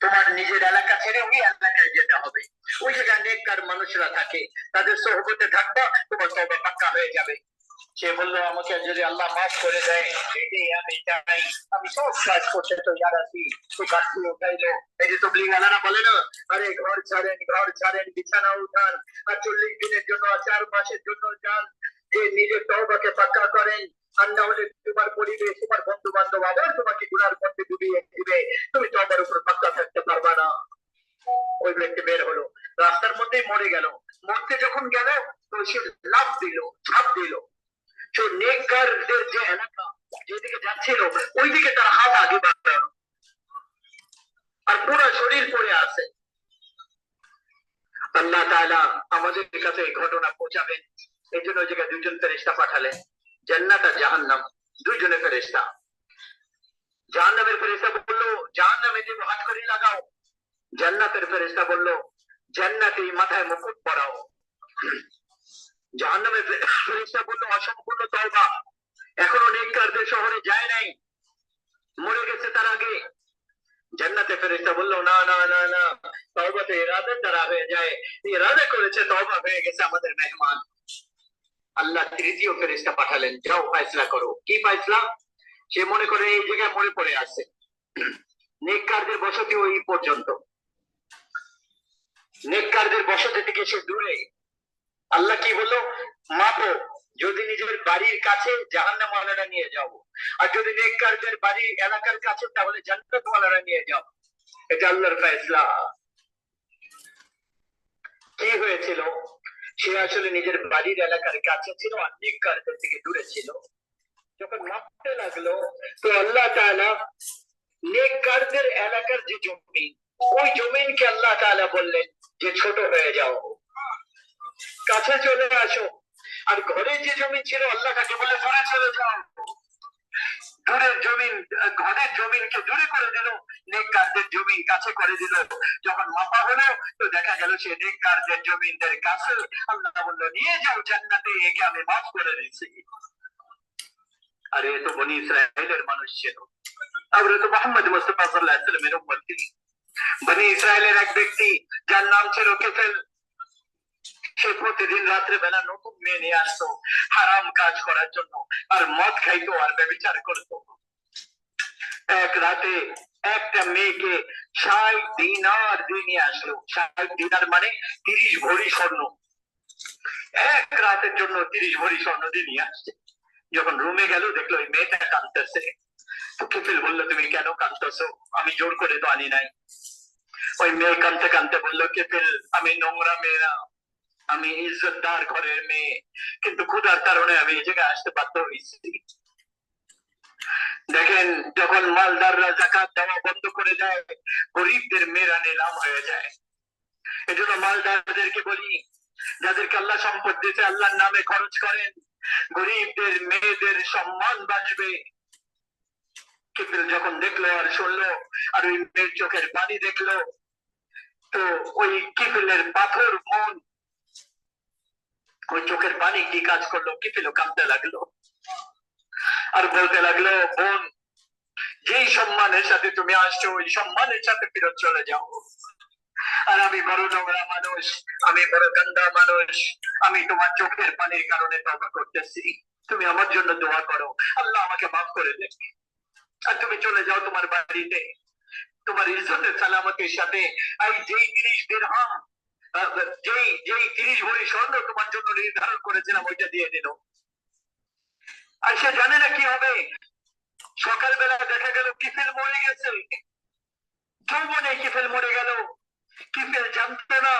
তোমার নিজের এলাকা ছেড়ে ওই এলাকায় যেতে হবে, ওই জায়গায় নেককার মানুষরা থাকে, তাদের সোহবতে থাকবা, তোমার তওবা পাক্কা হয়ে যাবে। সে বললো আমাকে যদি আল্লাহ মাফ করে দেয় এটাই আমি চাই, আমি সব কাজ করতে তো ইয়ার আছি। তো কাজটি উঠাইলো, এই যে তবলিগ আলারা বলে না, আরে ঘর ছাড়েন বিছানা উঠান, আর 40 দিনের জন্য 4 মাসের জন্য যান, যে নিজের তওবাকে পাক্কা করেন, আর না হলে তোমার পরিবেশ তোমার বন্ধু বান্ধব আবার তোমাকে গুনার মধ্যে ডুবিয়ে দিবে, তুমি তওবার উপর পাক্কা থাকতে পারবা না। ওই ব্যক্তি বের হলো, রাস্তার মধ্যেই মরে গেল, মরতে যখন গেল তো সে লাফ দিল, ঝাঁপ দিল, তো নেককারদের যে এলাকা যেদিকে যাচ্ছিল ওইদিকে তার হাত আগে বাড়ানো, আর পুরো শরীর পড়ে আছে। আল্লাহ তাআলা আমাদের কাছে এই ঘটনা পৌঁছাবেন, এই জন্য ওই জায়গায় 2 জন ফেরেশতা পাঠালেন, জান্নাত আর জাহান্নাম, 2 জনের ফেরেশতা। জাহান্নামের ফেরেশতা বললো জাহান্নামে যে হাত করে লাগাও, জান্নাতের ফেরেশতা বললো জান্নাতে মাথায় মুকুট পরাও। জাহান্নামের ফেরেশতা বললো অসম্পূর্ণ তওবা, এখনো নেককারদের শহরে যায় নাই, মরে গেছে তার আগে। জান্নাতে ফেরেশতা বললো না না না না, তওবা তো ইরাদার দ্বারা হয়ে যায়, ইরাদা করেছে তওবা হয়ে গেছে আমাদের মেহমান। আল্লাহ তৃতীয় ফেরেশতা পাঠালেন, যাও ফয়সালা করো। কি ফয়সালা? সে মনে করে এই জায়গায় মরে পড়ে আছে, নেককারদের বসতি ওই পর্যন্ত, নেককারদের বসতি থেকে সে দূরে। আল্লাহ কি বললো? মাপো, যদি নিজের বাড়ির কাছে জাহান্নামওয়ালারা নিয়ে যাও, আর যদি নেককারদের বাড়ি এলাকার কাছে তাহলে জান্নাতওয়ালারা নিয়ে যাও। এটা আল্লাহর ফয়সালা। কি হয়েছিল? সে আসলে নিজের বাড়ির এলাকার কাছে ছিল আর নেককারদের থেকে দূরে ছিল। যখন মাপতে লাগলো তো আল্লাহ তাআলা নেককারদের এলাকার যে জমি, ওই জমিনকে আল্লাহ তাআলা বললেন যে ছোট হয়ে যাও, কাছে চলে আসো। আর ঘরে যে জমি ছিল আল্লাহ তাকে বলে দূরে চলে যাও। দূরের জমিন, ঘরের জমিনকে দূরে করে দিল, নেককারদের জমিন কাছে করে দিল। যখন মাপা হলো তো দেখা গেল সে নেককারদের জমিনদের কাছে। আল্লাহ বললো নিয়ে যাও জান্নাতে, একে আমি মাফ করে দিয়েছি। আরে এ তো বনি ইসরায়েলের মানুষ ছিল, আমরা তো মোহাম্মদ মুস্তাফা সাল্লাল্লাহু আলাইহি ওয়াসাল্লামের উম্মত ছিলাম। বনি ইসরায়েলের এক ব্যক্তি যার নাম ছিল কেফেল, সে প্রতিদিন রাত্রে বেলা নতুন মেয়ে নিয়ে আসতো হারাম কাজ করার জন্য, আর মদ খাইতো আর ব্যভিচার করতো। এক রাতে একটা মেয়েকে 60 দিনার দিয়ে নিয়ে আসলো। 60 দিনার মানে 30 ভরি স্বর্ণ, এক রাতের জন্য 30 ভরি স্বর্ণ দিয়ে নিয়ে আসছে। যখন রুমে গেল দেখলো ওই মেয়েটা কাঁদতেছে। তো কেফেল বললো তুমি কেন কাঁদতেছো? আমি জোর করে তো আনি নাই। ওই মেয়ে কাঁদতে কাঁদতে বললো কেফেল আমি নোংরা মেয়ে না, আমি ইজ্জতদার ঘরের মেয়ে, কিন্তু ক্ষুধার কারণে আমি এই জায়গায় আসতে বাধ্য হয়েছি। দেখেন যখন মালদাররা যাকাত দেওয়া বন্ধ করে দেয়, গরিবদের মেয়েরা নিলাম হয়ে যায়। এজন্য মালদারদেরকে বলি, যাদেরকে আল্লাহ সম্পদ দিতে আল্লাহর নামে খরচ করেন, গরিবদের মেয়েদের সম্মান বাঁচবে। কেফেল যখন দেখলো আর শুনলো আর ওই মেয়ের চোখের পানি দেখলো, তো ওই কেফেলের পাথর মন, ওই চোখের পানি কি কাজ করলো? কেফেলও কাঁদতে লাগলো আর বলতে লাগলো বোন, যেই সম্মানের সাথে তুমি আসছো ওই সম্মানের সাথে ফেরত চলে যাও। আর আমি বড় নোংরা মানুষ, আমি বড় গন্দা মানুষ, আমি তোমার চোখের পানির কারণে তওবা করতেছি, তুমি আমার জন্য দোয়া করো আল্লাহ আমাকে মাফ করে দেন। আর তুমি চলে যাও তোমার বাড়িতে, তোমার ইজ্জতের সালামতির সাথে। এই যেই 30 দিরহাম, যেই 30 ভরি স্বর্ণ তোমার জন্য নির্ধারণ করেছিলাম ওইটা দিয়ে দিল। আর সে জানে না কি হবে। সকালবেলা দেখা গেল কিফেল মরে গেছে, যৌবনে কিফেল মরে গেল। কিফেল জানতো না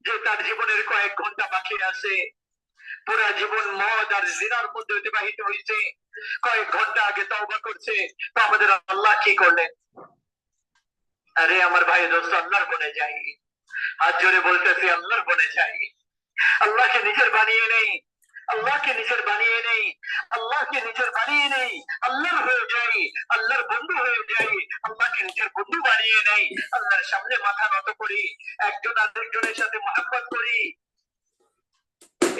যে তার জীবনের কয়েক ঘন্টা বাকি আছে। পুরা জীবন মদ আর জিনার মধ্যে অতিবাহিত হয়েছে, কয়েক ঘন্টা আগে তওবা করছে, তো আমাদের আল্লাহ কি করলেন? আরে আমার ভাই দোস্ত, আল্লাহর বনে যাই, হাত জোরে বলতেছি আল্লাহর বনে যাই। আল্লাহকে নিজের বানিয়ে নেই, আল্লাহকে নিজের বানিয়ে নেই, আল্লাহকে নিজের বানিয়ে নেই, আল্লাহর হয়ে যাই, আল্লাহর বন্ধু হয়ে যাই, আল্লাহকে নিজের বন্ধু বানিয়ে নেই, আল্লাহর সামনে মাথা নত করি, একজন আরেকজনের সাথে মহব্বত করি।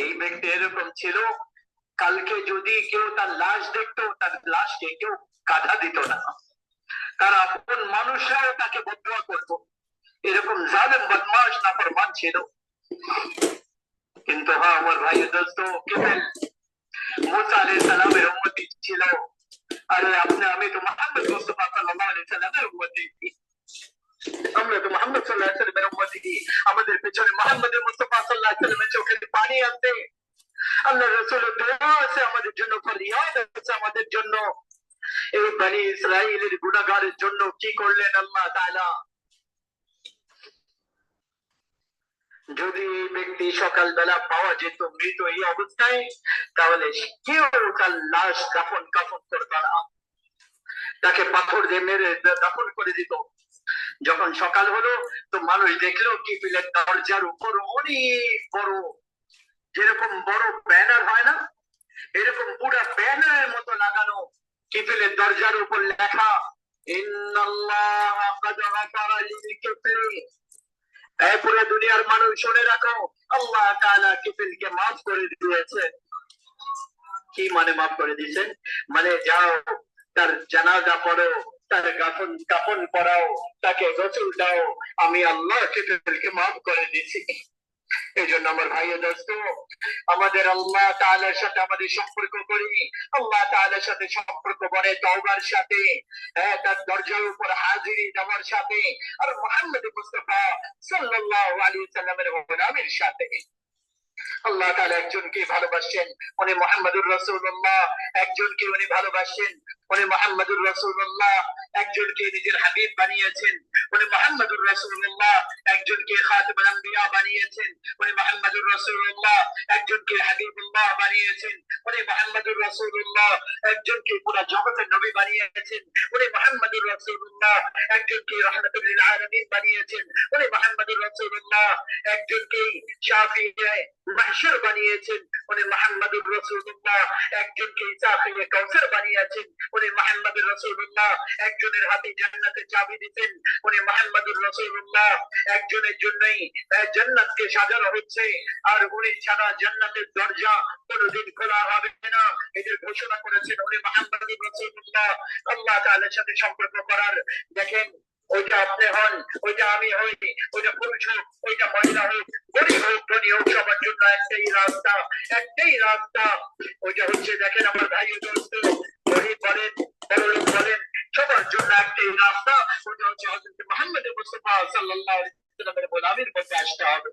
এই ব্যক্তি এরকম ছিল, কালকে যদি কেউ তার লাশ দেখতো, তার লাশকে কেউ কাঁধা দিত না, তার আপন মানুষরাও তাকে বদুয়া করতো, এরকম জালেম বদমাশ নাফরমান ছিল। কিন্তু হ্যাঁ আমার ভাই দোস্ত, কেবল মুসা আলাইহিস সালামের উম্মতি ছিল, আরে আপনি আমি তো মুহাম্মদ মুস্তাফা সাল্লাল্লাহু আলাইহি সাল্লামের উম্মতি, আমরা তো মুহাম্মদ সাল্লাল্লাহু আলাইহি সাল্লামের উম্মতি। আমাদের পেছনে মুহাম্মদ মুস্তাফা সাল্লাল্লাহু আলাইহি সাল্লামের চোখে পানি আসছে, আল্লাহ রাসূলের দোয়া আছে আমাদের জন্য, ফরিয়াদ আছে আমাদের জন্য। এই বনি ইসরাইলের গুনাহগারের জন্য কি করলেন আল্লাহ তাআলা? যদি এই ব্যক্তি সকালবেলা পাওয়া যেত মৃত এই অবস্থায়, তাহলে কেউ তার লাশ দাফন কাফন করত না, তাকে পাথর দিয়ে মেরে দাফন করে দিত। যখন সকাল হলো তো মানুষ দেখলো কিফিলের দরজার উপর অনেক বড়, যেরকম বড় ব্যানার হয় না, এরকম পুরো ব্যানারের মতো লাগানো, কিফিলের দরজার উপর লেখা ইন্নাল্লাহ ক্বাদ গাফারা লিল কাফিরিন। এই পুরো দুনিয়ার মানুষ শুনে রাখো, আল্লাহ তাআলা কিফিলকে maaf করে দিয়েছেন। কি মানে maaf করে দিয়েছেন? মানে যাও তার জানাজা পড়ো, তার কাফন পরাও, তাকে গোসল দাও, আমি আল্লাহ কিফিলকে maaf করে দিয়েছি। এই জন্য আমার ভাই ও দোস্ত, আমাদের আল্লাহ তাআলার সাথে আমাদের সম্পর্ক করি, আল্লাহ তাআলার সাথে সম্পর্ক করে তওবার সাথে, তার দরজার উপর হাজিরি দেওয়ার সাথে, আর মুহাম্মদ মুস্তাফা সাল্লাল্লাহু আলাইহি সাল্লামের গোলামের সাথে। আল্লাহ তাআলা একজনকে ভালোবাসেন, উনি মুহাম্মদুর রাসূলুল্লাহ, একজনকে উনি ভালোবাসেন, উনি মুহাম্মদুর রাসূলুল্লাহ, একজনকে নিজের হাবিব বানিয়েছেন, উনি মুহাম্মদুর রাসূলুল্লাহ, একজনকে খাতিমুল আম্বিয়া বানিয়েছেন, উনি মুহাম্মদুর রাসূলুল্লাহ, একজনকে হাবিবুল্লাহ বানিয়েছেন, উনি মুহাম্মদুর রাসূলুল্লাহ, একজনকে পুরো জগতের নবী বানিয়েছেন, উনি মুহাম্মদুর রাসূলুল্লাহ, একজনকে রাহমাতুল লিল আলামিন বানিয়েছেন, উনি মুহাম্মদুর রাসূলুল্লাহ, একজনকে শাফিঈ মাহশর বানিয়েছেন, উনি মুহাম্মদুর রাসূলুল্লাহ, একজনকে সাকিয়ে কাউসার বানিয়েছেন, উনি মুহাম্মদুর রাসূলুল্লাহ, একজনের হাতে জান্নাতের চাবি দিতেন, উনি মুহাম্মদুর রাসূলুল্লাহ, একজনের জন্যই জান্নাতকে সাজানো হচ্ছে, আর উনি ছাড়া জান্নাতের দরজা কোনোদিন খোলা হবে না, এদের ঘোষণা করেছেন উনি মুহাম্মদুর রাসূলুল্লাহ। আল্লাহ তাআলার সাথে সম্পর্ক করার, দেখেন ওইটা আপনি হন, ওইটা আমি হই, ওইটা পুরুষ হোক, ওইটা মহিলা হোক, গরিব হোক ধনী হোক, সবার জন্য একটাই রাস্তা, একটাই রাস্তা, ওইটা হচ্ছে দেখেন আমার ভাই ও দোস্ত, গরিব বলেন বড়লোক বলেন, সবার জন্য একটাই রাস্তা, ওইটা হচ্ছে হযরত মুহাম্মদ মুস্তাফা সাল্লাল্লাহু আলাইহি ওয়াসাল্লামের গোলামির মধ্যে আসতে হবে,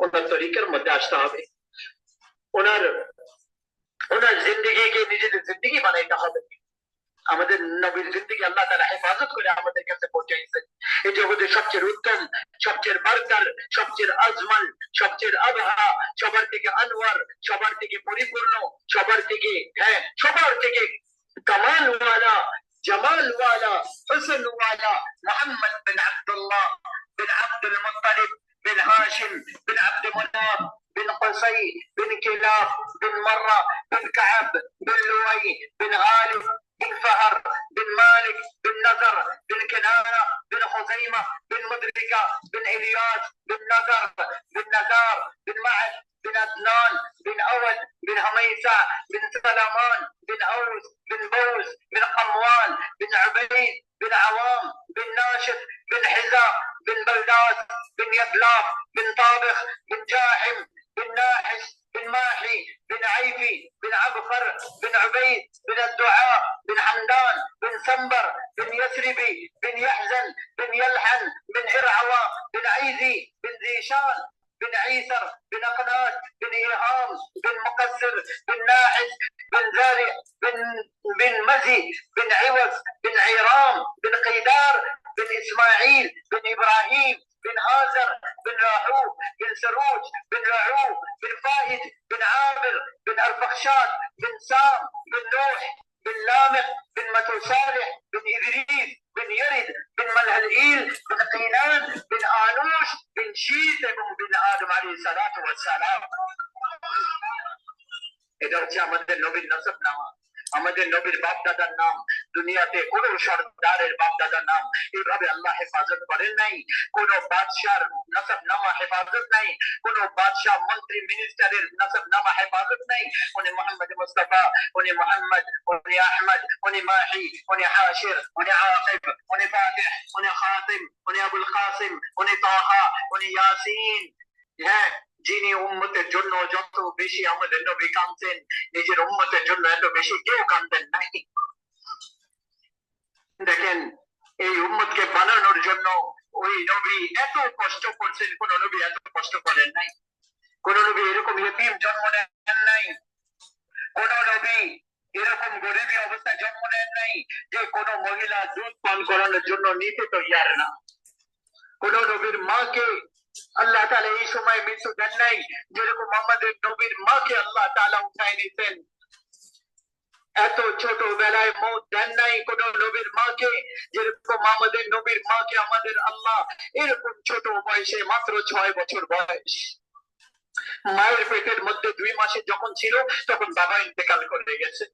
ওনার তরিকার মধ্যে আসতে হবে, ওনার জিন্দেগিকে নিজেদের জিন্দেগি বানাইতে হবে। আমাদের নবীর জিন্দেগি আল্লাহ তাআলা হেফাজত করে আমাদের কাছে পৌঁছাইছেন। এই জগতের সবচেয়ে উত্তম, সবচেয়ে বারকার, সবচেয়ে আজমান, সবচেয়ে আবহা, সবার থেকে আনওয়ার, সবার থেকে পরিপূর্ণ, সবার থেকে সবার থেকে কামাল ওয়ালা, জামাল ওয়ালা, হুসন ওয়ালা মুহাম্মদ বিন আব্দুল্লাহ বিন আব্দুল মুত্তালিব বিন হাশিম বিন আব্দ মুনাফ بن قصي بن كلاب بن مرة بن كعب بن لؤي بن غالب بن فهر بن مالك بن نذر بن كنانة بن خزيمة بن مدركة بن إلياس بن نذر بن نزار بن معد بن عدنان بن أود بن هميسة بن سلمان بن أوس بن بوز بن قموان بن عبيد بن عوام بن ناشد بن حزام بن بلداس بن يبلاف بن طابخ بن جاحم بن ناحس بن ماحي بن عيفي بن عبقر بن عبيد بن الدعاء بن حمدان بن سنبر بن يسربي بن يحزن بن يلحن بن إرعوى بن عيزي بن زيشان بن عيسر بن أقناس بن إيهام بن مقصر بن ناحس بن زارع بن مزي بن عوز بن عيرام بن قيدار بن إسماعيل بن إبراهيم بن آزر بن راحوب بن سروج بن رعوب بن فائد بن عامر بن أرفخشاد بن سام بن نوح بن لامق بن متوسالح بن إدريس بن يرد بن ملهلئيل بن قينان بن آنوش بن شيث بن آدم عليه الصلاة والسلام। এটা হচ্ছে আমাদের নবীর নসব নামা, আমাদের নবীর বাপ দাদার নাম। দুনিয়াতে কোন সর্দারের বাপ দাদার নাম এইভাবে আল্লাহ হেফাজত করেন নাই, কোন বাদশার নসব নামা হেফাজত নাই, কোন বাদশাহ মন্ত্রী মিনিস্টারের নসব নামা হেফাজত নাই। উনি মোহাম্মদ মুস্তাফা, উনি মোহাম্মদ, উনি আহমদ, উনি মাহি, উনি হাশির, উনি আকিব, উনি ফাতিহ, উনি খাতিম, উনি আবুল কাসিম, উনি তাহা, উনি ইয়াসিন। হ্যাঁ, যিনি উম্মতের জন্য যত বেশি আমাদের নবী কাঁদতেন, নিজের উম্মতের জন্য এত বেশি কেউ কাঁদতেন নাই। দেখেন, এই উম্মতকে বানানোর জন্য ওই নবী এত কষ্ট করছেন, কোন নবী এত কষ্ট করেন নাই। কোন নবী এরকম ইতিম জন্ম নেন নাই, কোন নবী এরকম গরিবী অবস্থায় জন্ম নেন নাই যে কোন মহিলা দুধ পান করানোর জন্য নিতে তৈয়ার না। কোন নবীর মাকে আল্লাহ তাআলা এই সময় মৃত্যু দেন নাই, যেরকম আমাদের নবীর মাকে আল্লাহ তাআলা উঠায় নিতেন। এত ছোট বেলায় মৌত দেন নাই কোন নবীর মাকে, যেরকম আমাদের নবীর মাকে আমাদের আল্লাহ এরকম ছোট বয়সে, মাত্র 6 বছর বয়স, মায়ের পেটের মধ্যে 2 মাসে যখন ছিল তখন বাবা ইন্তেকাল করে গেছে।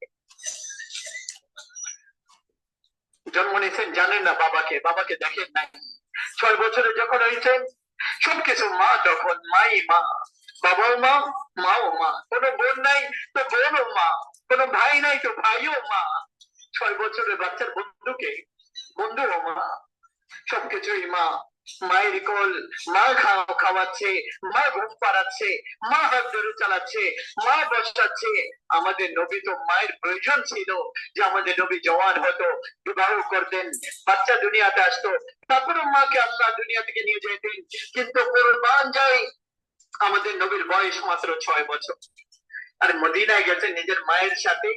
জন্ম নিয়েছেন জানেন না বাবাকে, বাবাকে দেখেন নাই। 6 বছরে যখন হয়েছেন সবকিছু মা, তখন মাই মা, বাবাও মা, মাও মা। কোন বোন নাই তো বোনও মা, কোন ভাই নাই তো ভাইও মা। 6 বছরের বাচ্চার বন্ধুকে বন্ধুও মা, সবকিছুই মা। মায়ের কোল, মা খাওয়াচ্ছে, মা ঘুম পাড়াচ্ছে, মা হাত ধরে চালাচ্ছে, মা বসাচ্ছে। আমাদের নবী তো মায়ের প্রয়োজন ছিল যে আমাদের নবী জওয়ান হতো, বিবাহ করতেন, বাচ্চা দুনিয়াতে আসতো, তারপরে মাকে আল্লাহ দুনিয়া থেকে নিয়ে যেতেন। কিন্তু কুরবান যায় আমাদের নবীর বয়স মাত্র 6 বছর। আর মদিনায় গেছেন নিজের মায়ের সাথে,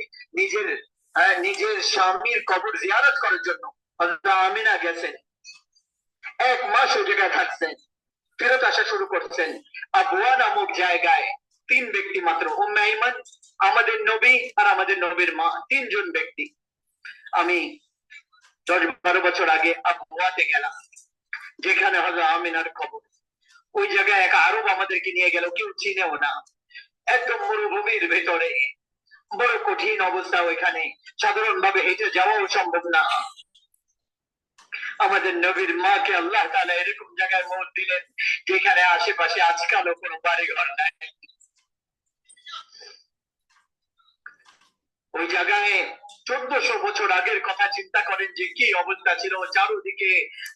নিজের স্বামীর কবর জিয়ারত করার জন্য। হযরত আমিনা গেছেন, 1 মাস ওই জায়গায় থাকছেন, ফেরত আসা শুরু করছেন। আবওয়া নামক জায়গায় 3 ব্যক্তি মাত্র, উম্মে আইমান, আমাদের নবী আর আমাদের নবীর মা, 3 জন ব্যক্তি। আমি 10-12 বছর আগে আবওয়াতে গেলাম, যেখানে হযরত আমিনার কবর। ওই জায়গায় এক আরব আমাদেরকে নিয়ে গেল, কেউ চিনেও না, একদম মরুভূমির ভেতরে, বড় কঠিন অবস্থা। ওইখানে সাধারণ ভাবে হেঁটে যাওয়াও সম্ভব না। আমাদের নবীর মাকে আল্লাহ তাআলা এরকম জায়গায় মৌত দিলেন যেখানে আশেপাশে আজকালও কোনো বাড়ি ঘর নাই। ওই জায়গায় 1400 বছর আগের কথা চিন্তা করেন যে কি অবস্থা ছিল। চারদিকে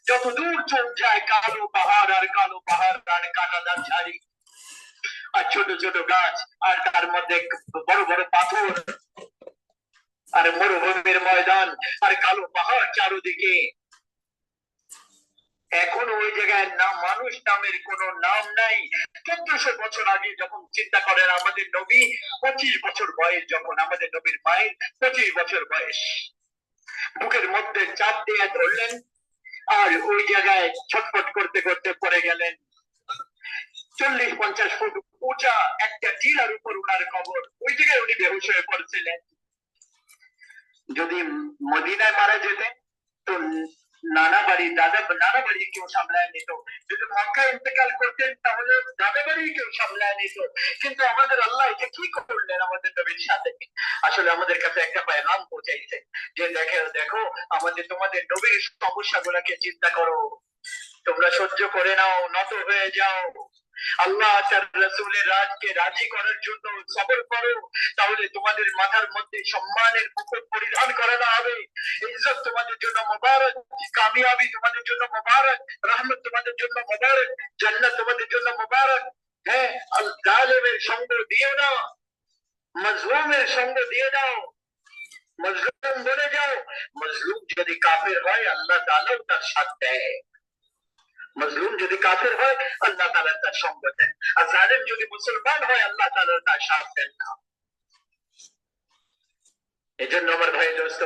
যত দূর চোখ যায় কালো পাহাড় আর কালো পাহাড় আর কাঁটাদার ঝাড়ি আর ছোট ছোট গাছ, আর তার মধ্যে বড় বড় পাথর আর মরুভূমির ময়দান আর কালো পাহাড় চারদিকে। এখন ওই জায়গায় না মানুষ নামের কোন নাম নাই। 1400 বছর আগে যখন চিন্তা করেন, আমাদের নবী 25 বছর বয়স, যখন আমাদের নবীর মায়ের 25 বছর বয়স, বুকের মধ্যে চাপ দিয়ে ধরলেন আর ওই জায়গায় ছটফট করতে করতে পড়ে গেলেন। 40-50 ফুট উঁচা একটা টিলার উপর উনার কবর, ওই জায়গায় উনি বেহুশ হয়ে পড়ছিলেন। যদি মদিনায় মারা যেতেন তো নানা বাড়ি, নানা বাড়ি কেউ সামলায় নিত। যদি মক্কায় ইন্তেকাল করতেন তাহলে দাদা বাড়ি কেউ সামলায় নিত। কিন্তু আমাদের আল্লাহ এটা কি করলেন আমাদের নবীর সাথে? আসলে আমাদের কাছে একটা পেগাম পৌঁছাইছে যে দেখো আমাদের, তোমাদের নবীর সমস্যা গুলাকে চিন্তা করো, তোমরা সহ্য করে নাও, নত হয়ে যাও, আল্লাহ তার রাসূলের রাজকে রাজি করার জন্য সবর করো, তাহলে তোমাদের মাথার মধ্যে সম্মানের মুকুট পরিধান করানো হবে। ইজ্জত তোমাদের জন্য মুবারক, কামিয়াবি তোমাদের জন্য মুবারক, রহমত তোমাদের জন্য মুবারক, জান্নাত তোমাদের জন্য মুবারক। হ্যাঁ, আল জালিমের সঙ্গ দিও না, মাজলুমের সঙ্গ দিয়ে দাও, মজলুম বলে যাও। মজলুম যদি কাফের হয় আল্লাহ তাআলাও তার সাথ দেয়, মজলুম যদি কাফের হয় আল্লাহ তাআলা তার সঙ্গ দেন, আর জালিম যদি মুসলমান হয় আল্লাহ তাআলা তার সাথ দেন না। এজন্য আমার ভাই দোস্ত,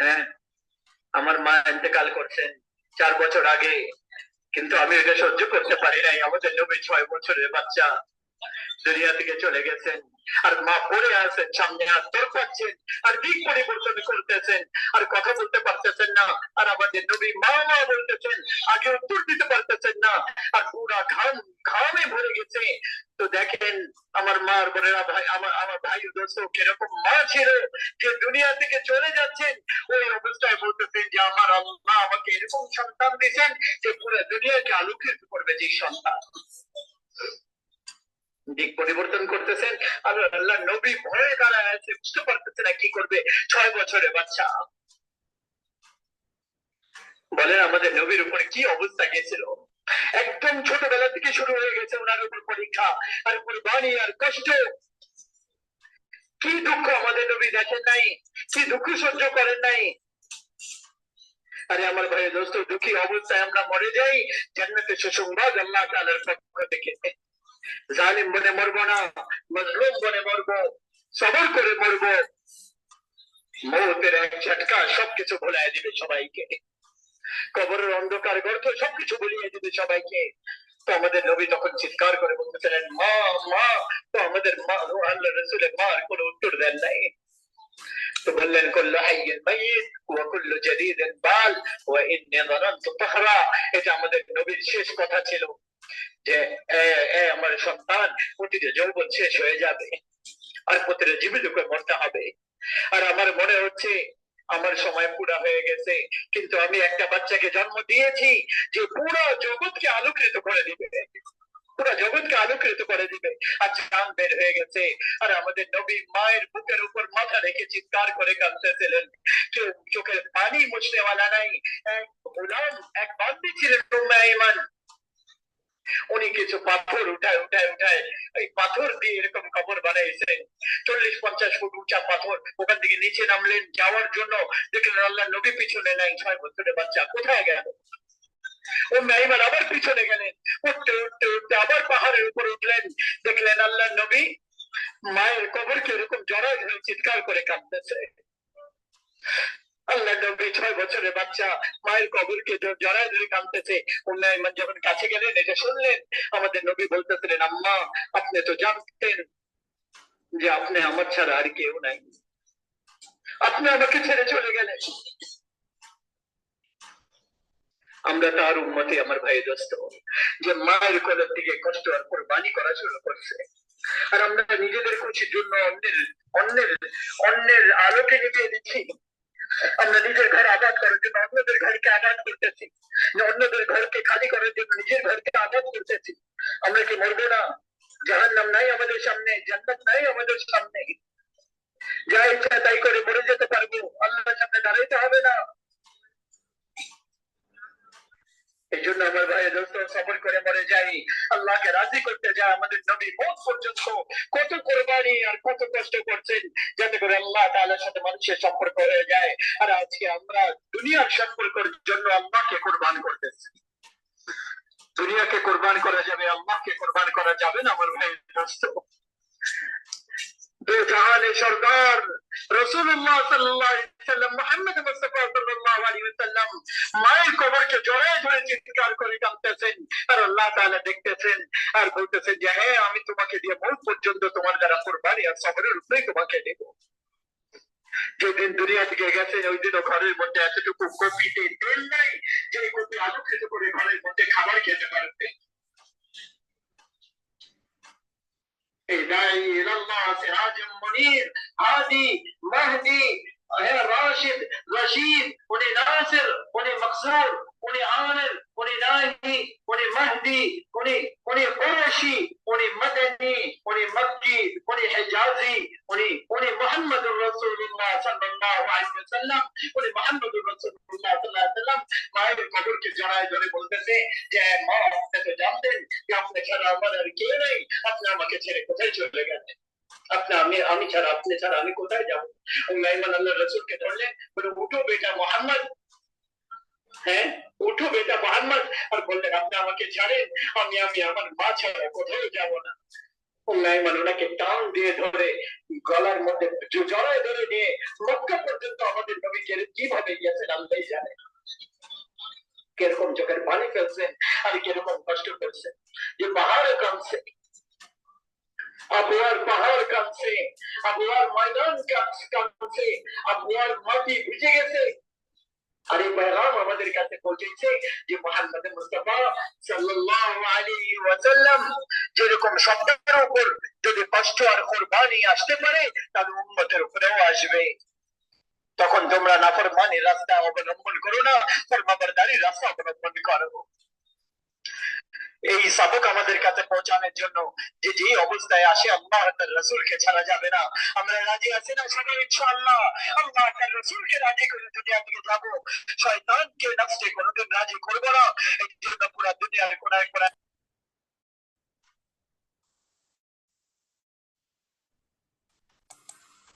হ্যাঁ, আমার মা ইন্তেকাল করছেন 4 বছর আগে। কিন্তু আমি এটা সহ্য করতে পারি নাই। আমাদের নবী 6 বছরের বাচ্চা দুনিয়া থেকে চলে গেছেন, আর মা পড়ে আছেন, সামনে হাত তোর পাচ্ছেন, আর দিক পরিবর্তন করতেছেন, আর কথা বলতে পারতেছেন না। আর আমাদের নবী মা মা বলতেছেন, আগে উত্তর দিতে পারতেছেন না, আর পুরা ঘামে ভরে গেছে। তো দেখেন আমার মার বোনেরা, ভাই আমার ভাই দোস্ত, কিরকম মা ছিল যে দুনিয়া থেকে চলে যাচ্ছেন, ওই অবস্থায় বলতেছেন যে আমার আল্লাহ আমাকে এরকম সন্তান দিয়েছেন যে পুরো দুনিয়াকে আলোকিত করবে। যে সন্তান দিক পরিবর্তন করতেছেন, আর আল্লাহ নবী ভয়ে দাঁড়ায় আছে, বুঝতে পারতেছে না কি করবে। 6 বছরের বাচ্চা। বলেন আমাদের নবীর উপরে কি অবস্থা গেছিল। একদম ছোটবেলা থেকে শুরু হয়ে গেছে ওনার উপর পরীক্ষা, আর কুরবানি, আর কষ্ট। কি দুঃখ আমাদের নবী দেখেন নাই, কি দুঃখ সহ্য করেন নাই। আরে আমার ভাই দোস্ত, দুঃখী অবস্থায় আমরা মরে যাই, জান্নাতে সুসংবাদ আল্লাহ তাআলার পক্ষ থেকে। জালিম বনে মরবো না, মজলুম বনে মরবো, সবর করে মরবো। মৌতের এক ঝটকা সবকিছু ভুলাই দিবে সবাইকে, কবরের অন্ধকার গর্ত সবকিছু ভুলিয়ে দিবে সবাইকে। তো আমাদের নবী তখন চিৎকার করে বলতেছিলেন মা মা। তো আমাদের মা আল্লাহ রাসূলের মার কোনো উত্তর দেন নাই। তো বললেন কুল্লু হাইয়িন মাইয়িত ওয়া কুল্লু জাদীদিন বাল ওয়া ইন্নী যানানতু তাহরা। এটা আমাদের নবীর শেষ কথা ছিল যে আমার সন্তান, প্রতিটা যৌবন শেষ হয়ে যাবে, আর প্রতিটা জীবিতকে মরতে হবে। আর আমার মনে হচ্ছে আমার সময় পুরা হয়ে গেছে, কিন্তু আমি একটা বাচ্চাকে জন্ম দিয়েছি যে পুরো জগৎকে আলোকিত করে দিবে, পুরো জগৎকে আলোকিত করে দিবে। আর চাঁদ বের হয়ে গেছে, আর আমাদের নবী মায়ের বুকের উপর মাথা রেখে চিৎকার করে কাঁদতেছিলেন। কেউ চোখের পানি মুছনেওয়ালা নাই। এক গোলাম, এক বান্দি ছিলেন উম্মে আইমান, উনি কিছু পাথর উঠায় এই পাথর দিয়ে এরকম কবর বানাইছেন, 40-50 ফুট উঁচা পাথর। ওখান থেকে নিচে নামলেন যাওয়ার জন্য, দেখলেন আল্লাহ নবী পিছনে নাই। 6 বছরের বাচ্চা কোথায় গেল? উম্মে আইমান আবার পিছনে গেলেন, উঠতে উঠতে উঠতে আবার পাহাড়ের উপর উঠলেন, দেখলেন আল্লাহ নবী মায়ের কবরকে এরকম জড়ায় ধরে চিৎকার করে কাঁদতেছে। আল্লাহ নবী 6 বছরের বাচ্চা মায়ের কবরকে জড়ায় ধরে কাঁদতেছে। উম্মে আইমান যখন কাছে গেলেন, এটা শুনলেন, আমাদের নবী বলতেছিলেন আম্মা, আপনি তো জানতেন যে আপনি আমার ছাড়া আর কেউ নাই, আপনি আমাকে ছেড়ে চলে গেলেন। আমরা তার উম্মতি আমার ভাই দোস্ত, যে মায়ের কোলের দিকে কষ্ট আর কুরবানি করা শুরু করছে। আর আমরা নিজেদের খুশির জন্য অন্যের অন্যের আলোকে নিভিয়ে দিচ্ছি। আমরা নিজের ঘর আবাদ করার জন্য অন্যদের ঘরকে আবাদ করতেছি, অন্যদের ঘরকে খালি করার জন্য নিজের ঘরকে আবাদ করতেছি। আমরা কি মরবো না? জাহান্নাম নাই আমাদের সামনে, জান্নাত নাই আমাদের সামনে। যা ইচ্ছা তাই করে মরে যেতে পারবো, আল্লাহর সামনে দাঁড়াইতে হবে না। এই জন্য আমার ভাই দোস্ত, সফর করে মরে যাই, আল্লাহকে রাজি করতে যায়। আমাদের নবী মওত পর্যন্ত কত কোরবানি আর কত কষ্ট করছেন, যাতে করে আল্লাহ তাআলার সাথে মানুষের সম্পর্ক হয়ে যায়। আর আজকে আমরা দুনিয়ার সম্পর্কের জন্য আল্লাহকে কোরবান করতেছি। দুনিয়াকে কোরবান করা যাবে, আল্লাহকে কোরবান করা যাবে না আমার ভাই দোস্ত। दो जहान सरदार रसूलुल्लाह सल्लल्लाहु अलैहि वसल्लम मुहम्मद मुस्तफा सल्लल्लाहु अलैहि वसल्लम মায়ের কবরকে জড়ায় ধরে চিৎকার করে কাঁদতেছেন, আর আল্লাহ তাআলা দেখতেছেন আর বলতেছেন যে হ্যাঁ, আমি তোমাকে দিয়ে মওত পর্যন্ত তোমার দ্বারা কুরবানি আর সবরের উপরেই তোমাকে দেব। যেদিন দুনিয়া থেকে গেছেন, ওই দিনও ঘরের মধ্যে এতটুকু কপিতে তেল নাই যে কপি আলু খেতে করে ঘরের মধ্যে খাবার খেতে পারবে। داعي الى الله سراجا منير هادي مهدي راشد رشيد انہیں ناصر انہیں مقصور انہیں عامر انہیں ناہی انہیں مہدی انہیں قرشی انہیں مدنی انہیں مکی انہیں حجازی انہیں محمد رسول اللہ صلی اللہ علیہ وسلم انہیں محمد رسول اللہ صلی اللہ علیہ وسلم মায়ের কবরকে জড়ায় ধরে বলতেছে যে মা, আপনি তো জানতেন যে আপনি ছাড়া আমার আর কেউ নেই, আপনি আমাকে ছেড়ে কোথায় চলে গেলেন? আমি ছাড়া, আপনি ছাড়া আমি কোথায় যাবো? উম্মে আইমান আল্লাহ রাসূলকে ধরলেন, বলে উঠো বেটা মোহাম্মদ, হ্যাঁ উঠো বেটা মোহাম্মদ, আর বললেন আপনি আমাকে ছাড়েন, আমি আমার মা ছাড়া কোথাও যাবো না। উম্মে আইমান ওনাকে টান দিয়ে ধরে গলার মধ্যে জড়ায় ধরে নিয়ে মক্কা পর্যন্ত আমাদের নবী কিভাবে গিয়েছেন আল্লাহই জানে। কিরকম চোখের পানি ফেলছেন আর কিরকম কষ্ট করছেন, যে পাহাড়ে কাঁদছে, আবহাওয়ার পাহাড় কাঁদছে, আবহাওয়ার ময়দান কাঁদছে, আবহাওয়ার মাটি ভিজে গেছে। আর এই পেগাম আমাদের কাছে পৌঁছেছে যে মুহাম্মদ মুস্তাফা সাল্লাল্লাহু আলাইহি ওয়াসাল্লাম যেরকম সত্যের উপর যদি কষ্ট আর কুরবানি আসতে পারে, তাহলে উম্মতের উপরেও আসবে। তখন তোমরা নাফরমানির রাস্তা অবলম্বন করো না, ফরমাবরদারির রাস্তা অবলম্বন করো। এই সবক আমাদের কাছে পৌঁছানোর জন্য যে যে অবস্থায় আসে আল্লাহ তার রাসূলকে ছাড়া যাবে না। আমরা রাজি আছি না সবাই ইনশাআল্লাহ? আল্লাহ তার রাসূলকে রাজি করে দুনিয়া থেকে যাব, শয়তানকে নফসে কোনোদিন রাজি করব না। এই জন্য পুরো দুনিয়ার কোনায় কোনায়